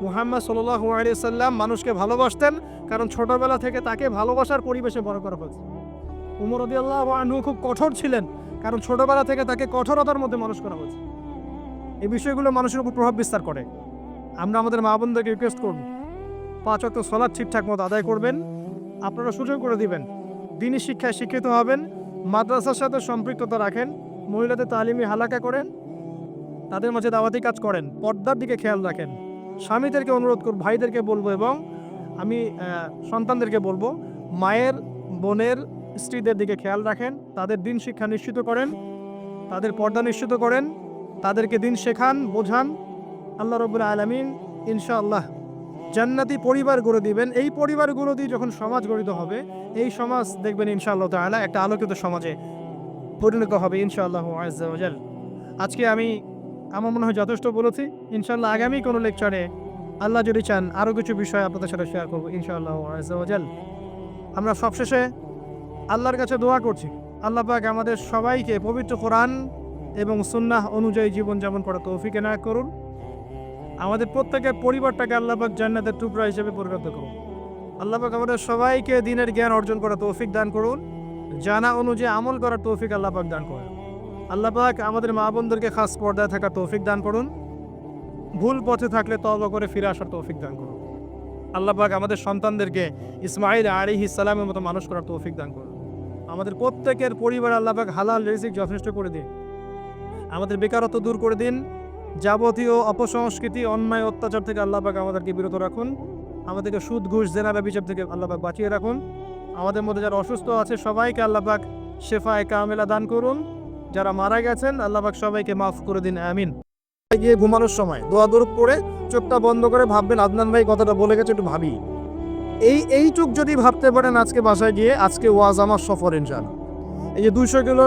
মুহাম্মদ সাল্লাল্লাহু আলাইহি ওয়াসাল্লাম মানুষকে ভালোবাসতেন, কারণ ছোটবেলা থেকে তাকে ভালোবাসার পরিবেশে বড় করা হয়েছে। উমর রাদিয়াল্লাহু আনহু খুব কঠোর ছিলেন, কারণ ছোটবেলা থেকে তাকে কঠোরতার মধ্যে মানুষ করা হয়েছে। এই বিষয়গুলো মানুষের উপর প্রভাব বিস্তার করে। আমরা আমাদের মা বোনদেরকে রিকোয়েস্ট করব, 5 ওয়াক্ত সালাত ঠিকঠাক মতো আদায় করবেন। আপনারা সুযোগ করে দিবেন, দ্বীনি শিক্ষায় শিক্ষিত হবেন, মাদ্রাসার সাথে সম্পৃক্ততা রাখেন, মহিলাদের তালিমি হালাকা করেন, তাদের মাঝে দাওয়াতি কাজ করেন, পর্দার দিকে খেয়াল রাখেন। স্বামীদেরকে অনুরোধ করব, ভাইদেরকে বলবো, এবং আমি সন্তানদেরকে বলবো, মায়ের, বোনের, স্ত্রীদের দিকে খেয়াল রাখেন, তাদের দিন শিক্ষা নিশ্চিত করেন, তাদের পর্দা নিশ্চিত করেন, তাদেরকে দিন শেখান, বোঝান। আল্লাহ রাব্বুল আলামিন ইনশাআল্লাহ জান্নাতি পরিবার গড়ে দিবেন। এই পরিবারগুলো দিয়ে যখন সমাজ গঠিত হবে, এই সমাজ দেখবেন ইনশাআল্লাহ তাআলা একটা আলোকিত সমাজে পরিণত হবে ইনশাআল্লাহ আযজা ওয়া জাল। আজকে আমার মনে হয় যথেষ্ট বলেছি। ইনশাআল্লাহ আগামী কোনো লেকচারে আল্লাহ যদি চান আরও কিছু বিষয় আপনাদের সাথে শেয়ার করবো ইনশাআল্লাহ আযজা ওয়া জাল। আমরা সবশেষে আল্লাহর কাছে দোয়া করছি, আল্লাহ পাক আমাদের সবাইকে পবিত্র কোরআন এবং সুন্নাহ অনুযায়ী জীবনযাপন করার তৌফিক এনায়েত করুন। আমাদের প্রত্যেকের পরিবারটাকে আল্লাহ পাক জান্নাতের টুকরা হিসেবে পরিণত করুন। আল্লাহ পাক আমাদের সবাইকে দ্বীনের জ্ঞান অর্জন করার তৌফিক দান করুন, জানা অনুযায়ী আমল করার তৌফিক আল্লাহ পাক দান করুন। আল্লাহ পাক আমাদের মা বোনদেরকে খাস পর্দায় থাকার তৌফিক দান করুন, ভুল পথে থাকলে তওবা করে ফিরে আসার তৌফিক দান করুন। আল্লাহ পাক আমাদের সন্তানদেরকে ইসমাঈল আলাইহিস সালামের মতো মানুষ করার তৌফিক দান করুন। আমাদের প্রত্যেকের পরিবার আল্লাহ পাক হালাল রিজিক যথেষ্ট করে দিন, আমাদের বেকারত্ব দূর করে দিন, যাবতীয় অপসংস্কৃতি, অন্যায়, অত্যাচার থেকে আল্লাহ পাক আমাদেরকে বিরত রাখুন, আমাদেরকে সুদ, ঘুষ, জেনা, ব্যভিচার থেকে আল্লাহ পাক বাঁচিয়ে রাখুন। আমাদের মধ্যে যারা অসুস্থ আছে সবাইকে আল্লাহ পাক শেফায়ে কামেলা দান করুন, যারা মারা গেছেন আল্লাহ পাক সবাইকে মাফ করে দিন, আমিন। গিয়ে ঘুমানোর সময় দোয়া দরুদ পড়ে চোখটা বন্ধ করে ভাববেন, আদনান ভাই কথাটা বলে গেছে, একটু ভাবি। এইটুক যদি ভাবতে পারেন আজকে বাসায় গিয়ে, আজকে ওয়াজ আমার সফর ইনশাআল্লাহ। এই যে 200 কিলো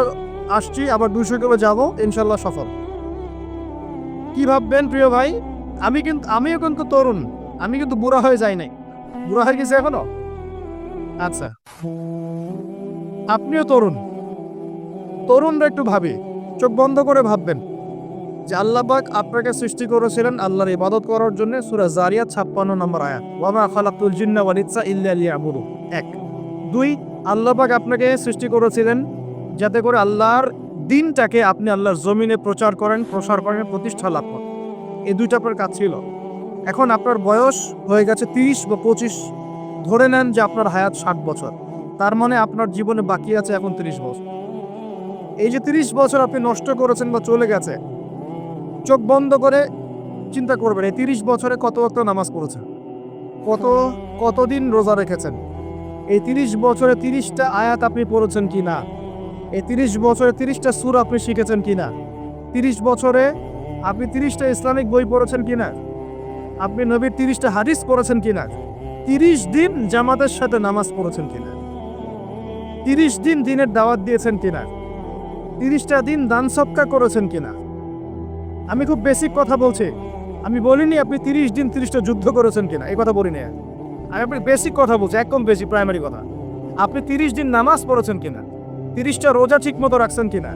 আসছি, আবার 200 কিলো যাবো, ইনশাআল্লাহ সফল। কি ভাববেন প্রিয় ভাই? আমিও কিন্তু তরুণ, আমি কিন্তু বুড়া হয়ে যাই নাই। বুড়া হয়ে গেছে এখনো? আচ্ছা, আপনিও তরুণরা একটু ভাবি, চোখ বন্ধ করে ভাববেন যে আল্লাহ পাক আপনাকে সৃষ্টি করেছিলেন আল্লাহর ইবাদত করার জন্য। সূরা জারিয়াত 56 নম্বর আয়াত, ওয়া মা খালাকতুল জিন্না ওয়াল ইনসা ইল্লা লিয়াবুদুন। 1 2 আল্লাহ পাক আপনাকে সৃষ্টি করেছিলেন যাতে করে আল্লাহর দিনটাকে আপনি আল্লাহর জমিনে প্রচার করেন, প্রসার করেন, প্রতিষ্ঠা লাভ করেন। এই দুইটা আপনার কাজ ছিল। এখন আপনার বয়স হয়ে গেছে 30 বা 25, ধরে নেন যে আপনার হায়াত 60 বছর, তার মানে আপনার জীবনে বাকি আছে এখন 30 বছর। এই যে 30 বছর আপনি নষ্ট করেছেন বা চলে গেছে, চোখ বন্ধ করে চিন্তা করবেন এই 30 বছরে কত ওয়াক্ত নামাজ পড়েছেন, কতদিন রোজা রেখেছেন, এই 30 বছরে 30টা আয়াত আপনি পড়েছেন কি না, এই 30 বছরে 30টা সূরা আপনি শিখেছেন কি না, 30 বছরে আপনি 30টা ইসলামিক বই পড়েছেন কি না, আপনি নবীর 30টা হাদিস পড়েছেন কি না, 30 দিন জামাতের সাথে নামাজ পড়েছেন কি না, 30 দিন দ্বীনের দাওয়াত দিয়েছেন কি না, 30টা দিন দান সদকা করেছেন কি না। আমি খুব বেসিক কথা বলছি, আমি বলিনি আপনি 30 দিন 30টা যুদ্ধ করেছেন কিনা, এই কথা বলিনি। আমি আপনি বেসিক কথা বলছি, একদম বেসিক প্রাইমারি কথা। আপনি 30 দিন নামাজ পড়েছেন কিনা, 30টা রোজা ঠিক মতো রাখছেন কিনা,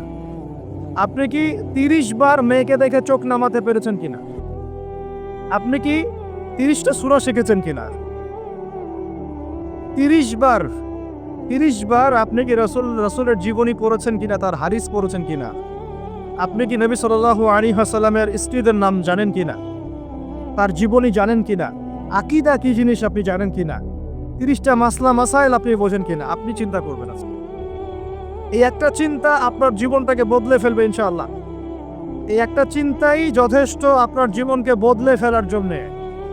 আপনি কি 30 বার মেয়েকে দেখে চোখ নামাতে পেরেছেন কিনা, আপনি কি 30টা সূরা শিখেছেন কিনা? 30 বার আপনি কি রাসূলের জীবনী পড়েছেন কিনা, তার হাদিস পড়েছেন কিনা? আপনি কি নবী সাল্লাল্লাহু আলাইহি ওয়াসাল্লামের স্ত্রীদের নাম জানেন কিনা, তার জীবনী জানেন কিনা, আকীদা কি জিনিস আপনি জানেন কিনা, 30টা মাসলা মাসাইল আপনি বোঝেন কিনা? আপনি চিন্তা করবেন। এই একটা চিন্তা আপনার জীবনটাকে বদলে ফেলবে ইনশাআল্লাহ। এই একটা চিন্তাই যথেষ্ট আপনার জীবনকে বদলে ফেলার জন্যে।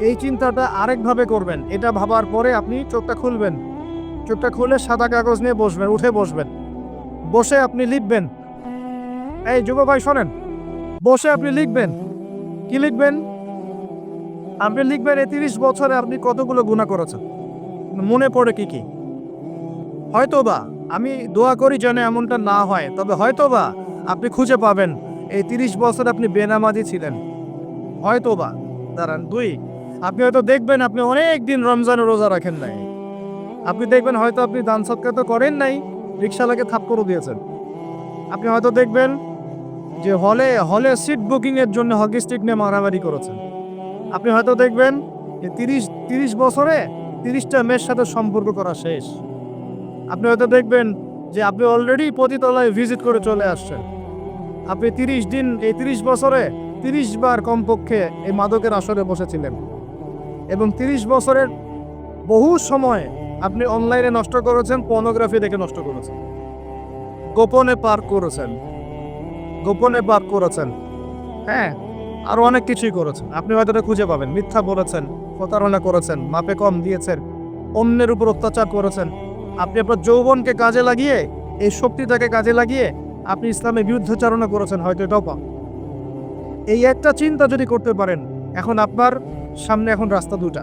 এই চিন্তাটা আরেকভাবে করবেন। এটা ভাবার পরে আপনি চোখটা খুলবেন, চোখটা খুলে সাদা কাগজ নিয়ে বসবেন, উঠে বসবেন, বসে আপনি লিখবেন। এই যুব ভাই শোনেন, বসে আপনি লিখবেন। কি লিখবেন? আপনি লিখবেন এই 30 বছরে আপনি কতগুলো গুনাহ করেছেন, মনে পড়ে কি কি। হয়তোবা, আমি দোয়া করি যেন এমনটা না হয়, তবে হয়তোবা আপনি খুঁজে পাবেন এই 30 বছর আপনি বেনামাজি ছিলেন। হয়তোবা। দাঁড়ান, 2, আপনি হয়তো দেখবেন আপনি অনেক দিন রমজানের রোজা রাখেন নাই। আপনি দেখবেন হয়তো আপনি দান সদকা তো করেন নাই, রিকশাওয়ালাকে থাপ্পড়ও দিয়েছেন। আপনি হয়তো দেখবেন যে হলে সিট বুকিং এর জন্য হকি স্টিক নিয়ে মারামারি করেছেন। আপনি হয়তো দেখবেন যে 30 বছরে 30টা মেয়ের সাথে সম্পর্ক করা শেষ। আপনি হয়তো দেখবেন যে আপনি অলরেডি পতিতালয়ে ভিজিট করে চলে আসছেন। আপনি 30 দিন, এই 30 বছরে 30 বার কমপক্ষে এই মাদকের আসরে বসেছিলেন, এবং 30 বছরের বহু সময় আপনি অনলাইনে নষ্ট করেছেন, পর্নোগ্রাফি দেখে নষ্ট করেছেন, গোপনে পার করেছেন। হ্যাঁ, আরো অনেক কিছুই করেছেন। আপনি হয়তো এটা খুঁজে পাবেন। মিথ্যা বলেছেন, প্রতারণা করেছেন, মাপে কম দিয়েছেন, অন্যের উপর অত্যাচার করেছেন। আপনি আপনার যৌবনকে কাজে লাগিয়ে, এই শক্তিটাকে কাজে লাগিয়ে আপনি ইসলামের বিরুদ্ধাচারণা করেছেন, হয়তো এটাও পান। এই একটা চিন্তা যদি করতে পারেন, এখন আপনার সামনে এখন রাস্তা দুটা।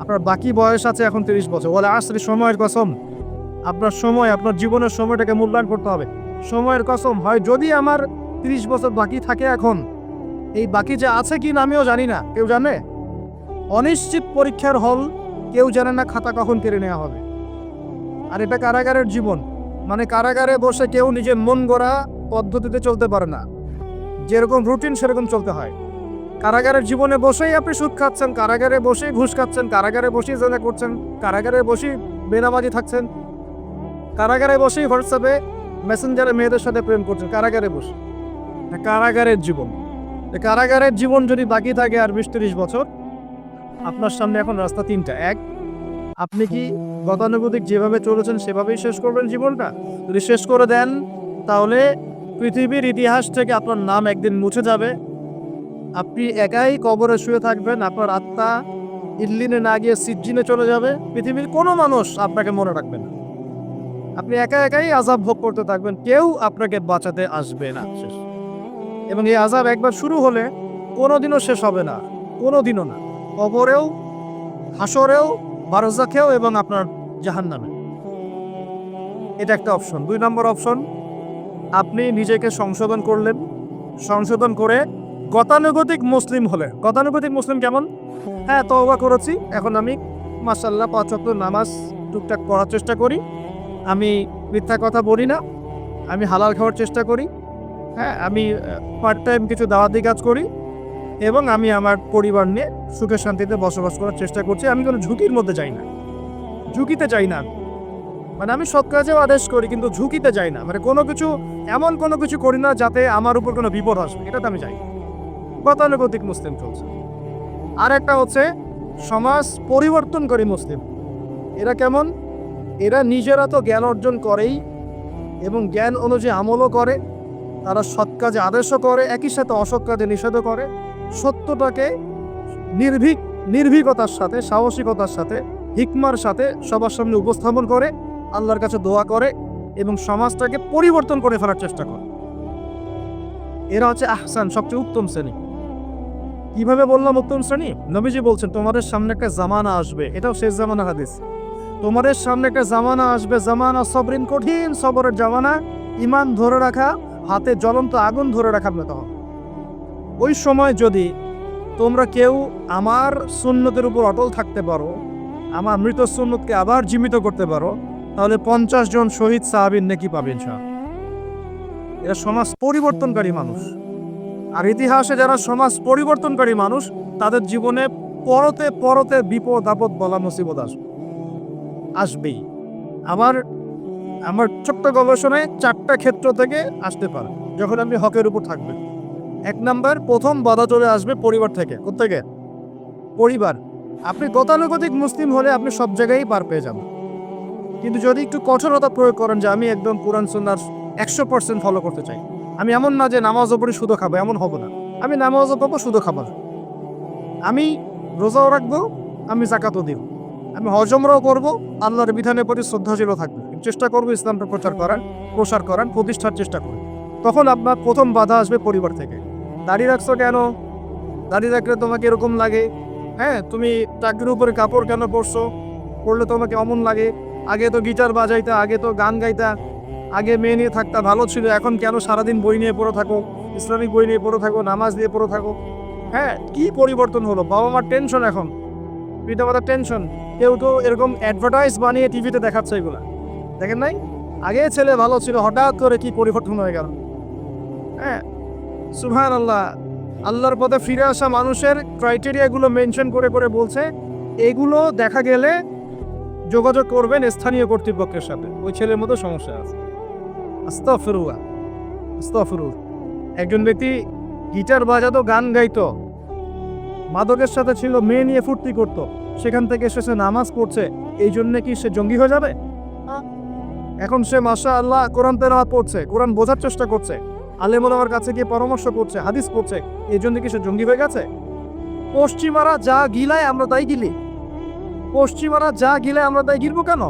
আপনার বাকি বয়স আছে এখন 30 বছর। ওয়াল আসরি, সময়ের কসম। আপনার সময়, আপনার জীবনের সময়টাকে মূল্যায়ন করতে হবে। সময়ের কসম, হয় যদি আমার 30 বছর বাকি থাকে এখন, এই বাকি যে আছে কি না আমিও জানি না, কেউ জানে? অনিশ্চিত পরীক্ষার হল, কেউ জানে না খাতা কখন কেড়ে নেওয়া হবে। আর এটা কারাগারের জীবন, মানে কারাগারে বসে কেউ নিজের মন গড়া পদ্ধতিতে চলতে পারে না। যেরকম রুটিন সেরকম চলতে হয়। কারাগারের জীবনে বসেই আপনি সুদ খাচ্ছেন, কারাগারে বসেই ঘুষ খাচ্ছেন, কারাগারে বসেই জেনা করছেন, কারাগারে বসেই বেনামাজি থাকছেন, কারাগারে বসেই হোয়াটসঅ্যাপে মেসেঞ্জারে মেয়েদের সাথে প্রেম করছেন, কারাগারে বসে। কারাগারের জীবন, কারাগারের জীবন যদি বাকি থাকে আর 20-30 বছর, আপনার সামনে এখন রাস্তা 3টা। 1, আপনি কি গতানুগতিক যেভাবে চলেছেন সেভাবেই শেষ করবেন জীবনটা? যদি শেষ করে দেন, তাহলে পৃথিবীর ইতিহাস থেকে আপনার নাম একদিন মুছে যাবে। আপনি একাই কবরে শুয়ে থাকবেন, আপনার আত্মা ইল্লিনে না গিয়ে সিজ্জিনে চলে যাবে। পৃথিবীর কোনো মানুষ আপনাকে মনে রাখবে না। আপনি একাই আযাব ভোগ করতে থাকবেন, কেউ আপনাকে বাঁচাতে আসবে না। শেষ। এবং এই আযাব একবার শুরু হলে কোনোদিনও শেষ হবে না, কোনোদিনও না। কবরেও, হাসরেও, বারজাখেও, এবং আপনার জাহান্নামে। এটা একটা অপশন। 2 নম্বর অপশন, আপনি নিজেকে সংশোধন করলেন, সংশোধন করে গতানুগতিক মুসলিম হলে। গতানুগতিক মুসলিম কেমন? হ্যাঁ, তওবা করেছি, এখন আমি মাশাআল্লাহ 5 ওয়াক্ত নামাজ টুকটাক পড়ার চেষ্টা করি, আমি মিথ্যা কথা বলি না, আমি হালাল খাওয়ার চেষ্টা করি, হ্যাঁ, আমি পার্ট টাইম কিছু দাওয়াতি কাজ করি, এবং আমি আমার পরিবার নিয়ে সুখে শান্তিতে বসবাস করার চেষ্টা করছি। আমি কোনো ঝুঁকির মধ্যে যাই না, ঝুঁকিতে যাই না। মানে আমি সৎ কাজেও আদেশ করি, কিন্তু ঝুঁকিতে যাই না। মানে এমন কোনো কিছু করি না যাতে আমার উপর কোনো বিপদ আসবে, এটাতে আমি যাই। গতানুগতিক মুসলিম চলছে। আর একটা হচ্ছে সমাজ পরিবর্তনকারী মুসলিম। এরা কেমন? এরা নিজেরা তো জ্ঞান অর্জন করেই, এবং জ্ঞান অনুযায়ী আমলও করে, তারা সৎ কাজে আদেশও করে, একই সাথে অসৎ কাজে নিষেধও করে। সত্যটাকে নির্ভীকতার সাথে, সাহসিকতার সাথে, হিকমার সাথে সবার সামনে উপস্থাপন করে, আল্লাহর কাছে দোয়া করে, এবং সমাজটাকে পরিবর্তন করে ফেলার চেষ্টা করে। এরা হচ্ছে আহসান, সবচেয়ে উত্তম শ্রেণী। কিভাবে বললাম উত্তম শ্রেণী? নবীজি বলছেন তোমাদের সামনে একটা জামানা আসবে, এটাও শেষ জামানা হাদিস। তোমাদের সামনে একটা জামানা আসবে, জামানা সবরিন, কঠিন সবরের জামানা। ঈমান ধরে রাখা, হাতে জ্বলন্ত আগুন ধরে রাখার মতো হবে। ওই সময় যদি তোমরা কেউ আমার সুন্নতের উপর অটল থাকতে পারো, আমার মৃত সুন্নতকে আবার জীবিত করতে পারো, তাহলে 50 জন শহীদ সাহাবীর নেকি পাবে ইনশাআল্লাহ। এরা সমাজ পরিবর্তনকারী মানুষ। আর ইতিহাসে যারা সমাজ পরিবর্তনকারী মানুষ, তাদের জীবনে পরতে পরতে বিপদ আপদ বলা মুসিবত আসবেই। আমার আমার ছোট্ট গবেষণায় 4টা ক্ষেত্র থেকে আসতে পারে যখন আপনি হকের উপর থাকবেন। 1 নাম্বার, প্রথম বাধা চলে আসবে পরিবার থেকে। কোত্থেকে? পরিবার। আপনি গতানুগতিক মুসলিম হলে আপনি সব জায়গায়ই পার পেয়ে যাবেন। কিন্তু যদি একটু কঠোরতা প্রয়োগ করেন যে আমি একদম কোরআন সুন্নাহর 100% ফলো করতে চাই, আমি এমন না যে নামাজও পড়ি শুধু খাবো, এমন হব না। আমি নামাজও পড়বো, শুধু খাবো না। আমি রোজাও রাখবো, আমি যাকাতও দিব, আমি হজ উমরাও করবো, আল্লাহর বিধানের প্রতি শ্রদ্ধাশীল থাকবো, চেষ্টা করবো ইসলামটা প্রসার করার প্রতিষ্ঠার চেষ্টা করবো। তখন আপনার প্রথম বাধা আসবে পরিবার থেকে। দাড়ি রাখছো কেন? দাড়ি রাখলে তোমাকে এরকম লাগে। হ্যাঁ, তুমি চাকরির উপরে কাপড় কেন পরছো? পরলে তোমাকে অমন লাগে। আগে তো গিটার বাজাইতা, আগে তো গান গাইতা, আগে মেয়ে নিয়ে থাকতা, ভালো ছিল। এখন কেন সারাদিন বই নিয়ে পড়ে থাকো, ইসলামিক বই নিয়ে পড়ে থাকো, নামাজ দিয়ে পড়ে থাকো? হ্যাঁ, কি পরিবর্তন হলো! বাবা মার টেনশন, এখন পিতামাতার টেনশন। কেউ তো এরকম অ্যাডভার্টাইজ বানিয়ে টিভিতে দেখাচ্ছে, এগুলা দেখেন নাই? আগে ছেলে ভালো ছিল, হঠাৎ করে কি পরিবর্তন হয়ে গেল! হ্যাঁ, সুবহানাল্লাহ। আল্লাহর পথে ফিরে আসা মানুষের ক্রাইটেরিয়াগুলো মেনশন করে করে বলছে, এগুলো দেখা গেলে যোগাযোগ করবেন স্থানীয় কর্তৃপক্ষের সাথে, ওই ছেলের মতো সমস্যা আছে। আস্তাগফিরুল্লাহ, আস্তাগফিরুল্লাহ। একজন ব্যক্তি গিটার বাজাতো, গান গাইতো, মাদকের সাথে ছিল, মেয়ে নিয়ে ফুর্তি করতো, সেখান থেকে এসে নামাজ পড়ছে, এই জন্য কি সে জঙ্গি হয়ে যাবে? এখন সে মাশাআল্লাহ কোরআন তেলাওয়াত পড়ছে, কোরআন বোঝার চেষ্টা করছে, আলেম ওলামার কাছে গিয়ে পরামর্শ করছে, হাদিস পড়ছে, এই জন্য কি সে জঙ্গি হয়ে গেছে? পশ্চিমারা যা গিলায় আমরা তাই গিলি। পশ্চিমারা যা গিলায় আমরা তাই গিলবো কেন?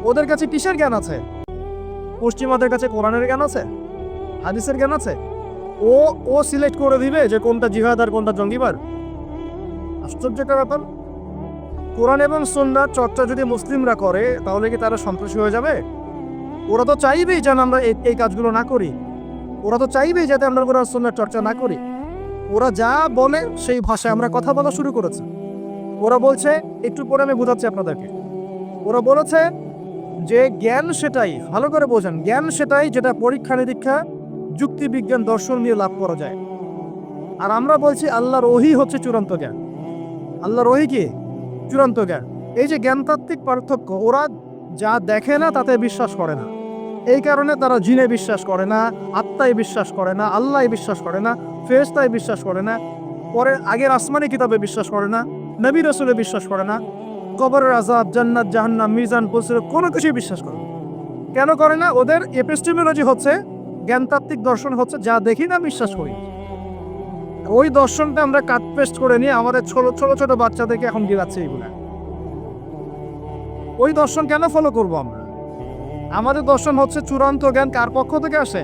ওদের কাছে কিসের জ্ঞান আছে? পশ্চিমাদের কাছে কোরআনের জ্ঞান আছে, হাদিসের জ্ঞান আছে। ও ও সিলেক্ট করে দিবে যে কোনটা জিহাদ আর কোনটা জঙ্গিবাদ? আশ্চর্যকর ব্যাপার। কোরআন এবং সুন্নাহর চর্চা যদি মুসলিমরা করে, তাহলে কি তারা সন্ত্রাসী হয়ে যাবে? ওরা তো চাইবেই যেন আমরা এই কাজগুলো না করি। ওরা তো চাইবেই যাতে আমরা কোরআন সুন্নাহর চর্চা না করি। ওরা যা বলে সেই ভাষায় আমরা কথা বলা শুরু করেছি। ওরা বলছে, একটু পরে আমি বোঝাচ্ছি আপনাদেরকে। ওরা বলেছে যে জ্ঞান সেটাই, ভালো করে বোঝেন, জ্ঞান সেটাই যেটা পরীক্ষা নিরীক্ষা, যুক্তি বিজ্ঞান, দর্শন নিয়ে লাভ করা যায়। আর আমরা বলছি আল্লাহর ওহী হচ্ছে চূড়ান্ত জ্ঞান। আল্লাহর ওহী কি? চূড়ান্ত জ্ঞান। এই যে জ্ঞানতাত্ত্বিক পার্থক্য, ওরা যা দেখে না তাতে বিশ্বাস করে না। এই কারণে তারা জিনে বিশ্বাস করে না, আত্মায় বিশ্বাস করে না, আল্লাহ বিশ্বাস করে না, ফেরেশতায় বিশ্বাস করে না, পরে আগের আসমানি কিতাবে বিশ্বাস করে না, নবী রাসূলে বিশ্বাস করে না, কবরের আযাব, জান্নাত জাহান্নাম, মিজান, পুরস্কার কোনো কিছুই বিশ্বাস করে না। কেন করে না? ওদের এপিস্টেমোলজি হচ্ছে, জ্ঞানতাত্ত্বিক দর্শন হচ্ছে যা দেখি না বিশ্বাস করি। ওই দর্শনটা আমরা কাট পেস্ট করে নিয়ে আমাদের ছোট ছোট বাচ্চাদেরকে এখন গিলাচ্ছে এগুলা। ওই দর্শন কেন ফলো করবো আমরা? আমাদের দর্শন হচ্ছে চূড়ান্ত জ্ঞান কার পক্ষ থেকে আসে?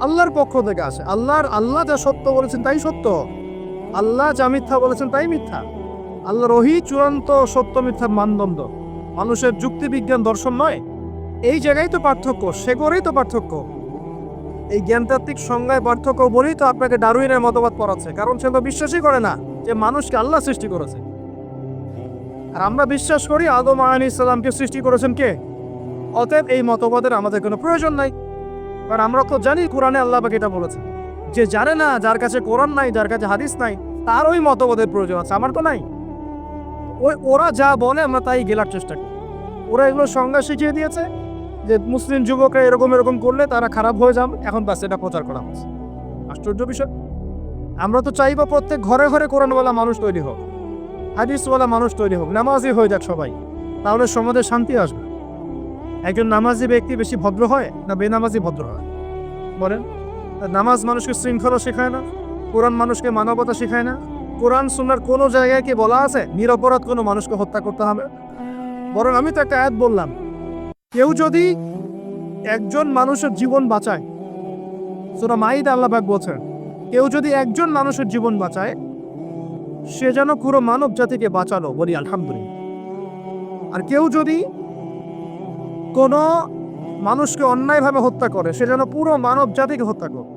আল্লাহর পক্ষ থেকে আসে। আল্লাহ যা সত্য বলেছেন তাই সত্য, আল্লাহ যা মিথ্যা বলেছেন তাই মিথ্যা। আল্লাহর ওহী চূড়ান্ত সত্য মিথ্যার মানদণ্ড, মানুষের যুক্তি বিজ্ঞান দর্শন নয়। এই জায়গায় তো পার্থক্য, সে করেই তো পার্থক্য। এই জ্ঞানতাত্ত্বিক সংজ্ঞায় পার্থক্য বলেই তো আপনাকে ডারউইনের মতবাদ পড়াচ্ছে, কারণ সে তো বিশ্বাসই করে না যে মানুষকে আল্লাহ সৃষ্টি করেছে। আর আমরা বিশ্বাস করি আদম আলাইহিস সালামকে সৃষ্টি করেছেন কে? অতএব এই মতবাদের আমাদের কোনো প্রয়োজন নাই, কারণ আমরা তো জানি কোরআনে আল্লাহ পাক এটা বলেছে। যে জানে না, যার কাছে কোরআন নাই, যার কাছে হাদিস নাই, তার ওই মতবাদের প্রয়োজন আছে, আমার তো নাই। ওরা যা বলে আমরা তাই গেলার চেষ্টা করি। ওরা এগুলো সংজ্ঞা শিখিয়ে দিয়েছে যে মুসলিম যুবকরা এরকম এরকম করলে তারা খারাপ হয়ে যাবে, এখন বাস এটা প্রচার করা হচ্ছে। আশ্চর্য বিষয়। আমরা তো চাইবো প্রত্যেক ঘরে ঘরে কোরআনওয়ালা মানুষ তৈরি হোক, হাদিসওয়ালা মানুষ তৈরি হোক, নামাজি হয়ে যাক সবাই, তাহলে সমাজে শান্তি আসবে। একজন নামাজি ব্যক্তি বেশি ভদ্র হয় না বেনামাজি ভদ্র হয়? বলেন। নামাজ মানুষকে শৃঙ্খলা শেখায় না, কোরআন মানুষকে মানবতা শেখায় না। কোরআন সুন্নাহর কোনো জায়গায় কি বলা আছে নিরপরাধ কোনো মানুষকে হত্যা করতে হবে? বরং আমি তো একটা আয়াত বললাম, কেউ যদি একজন মানুষের জীবন বাঁচায়, সূরা মাইদা আল্লাহ পাক বলছেন, কেউ যদি একজন মানুষের জীবন বাঁচায়, সে যেন পুরো মানব জাতিকে বাঁচালো, বলি আলহামদুলিল্লাহ। আর কেউ যদি কোনো মানুষকে অন্যায়ভাবে হত্যা করে, সে যেন পুরো মানব জাতিকে হত্যা করে।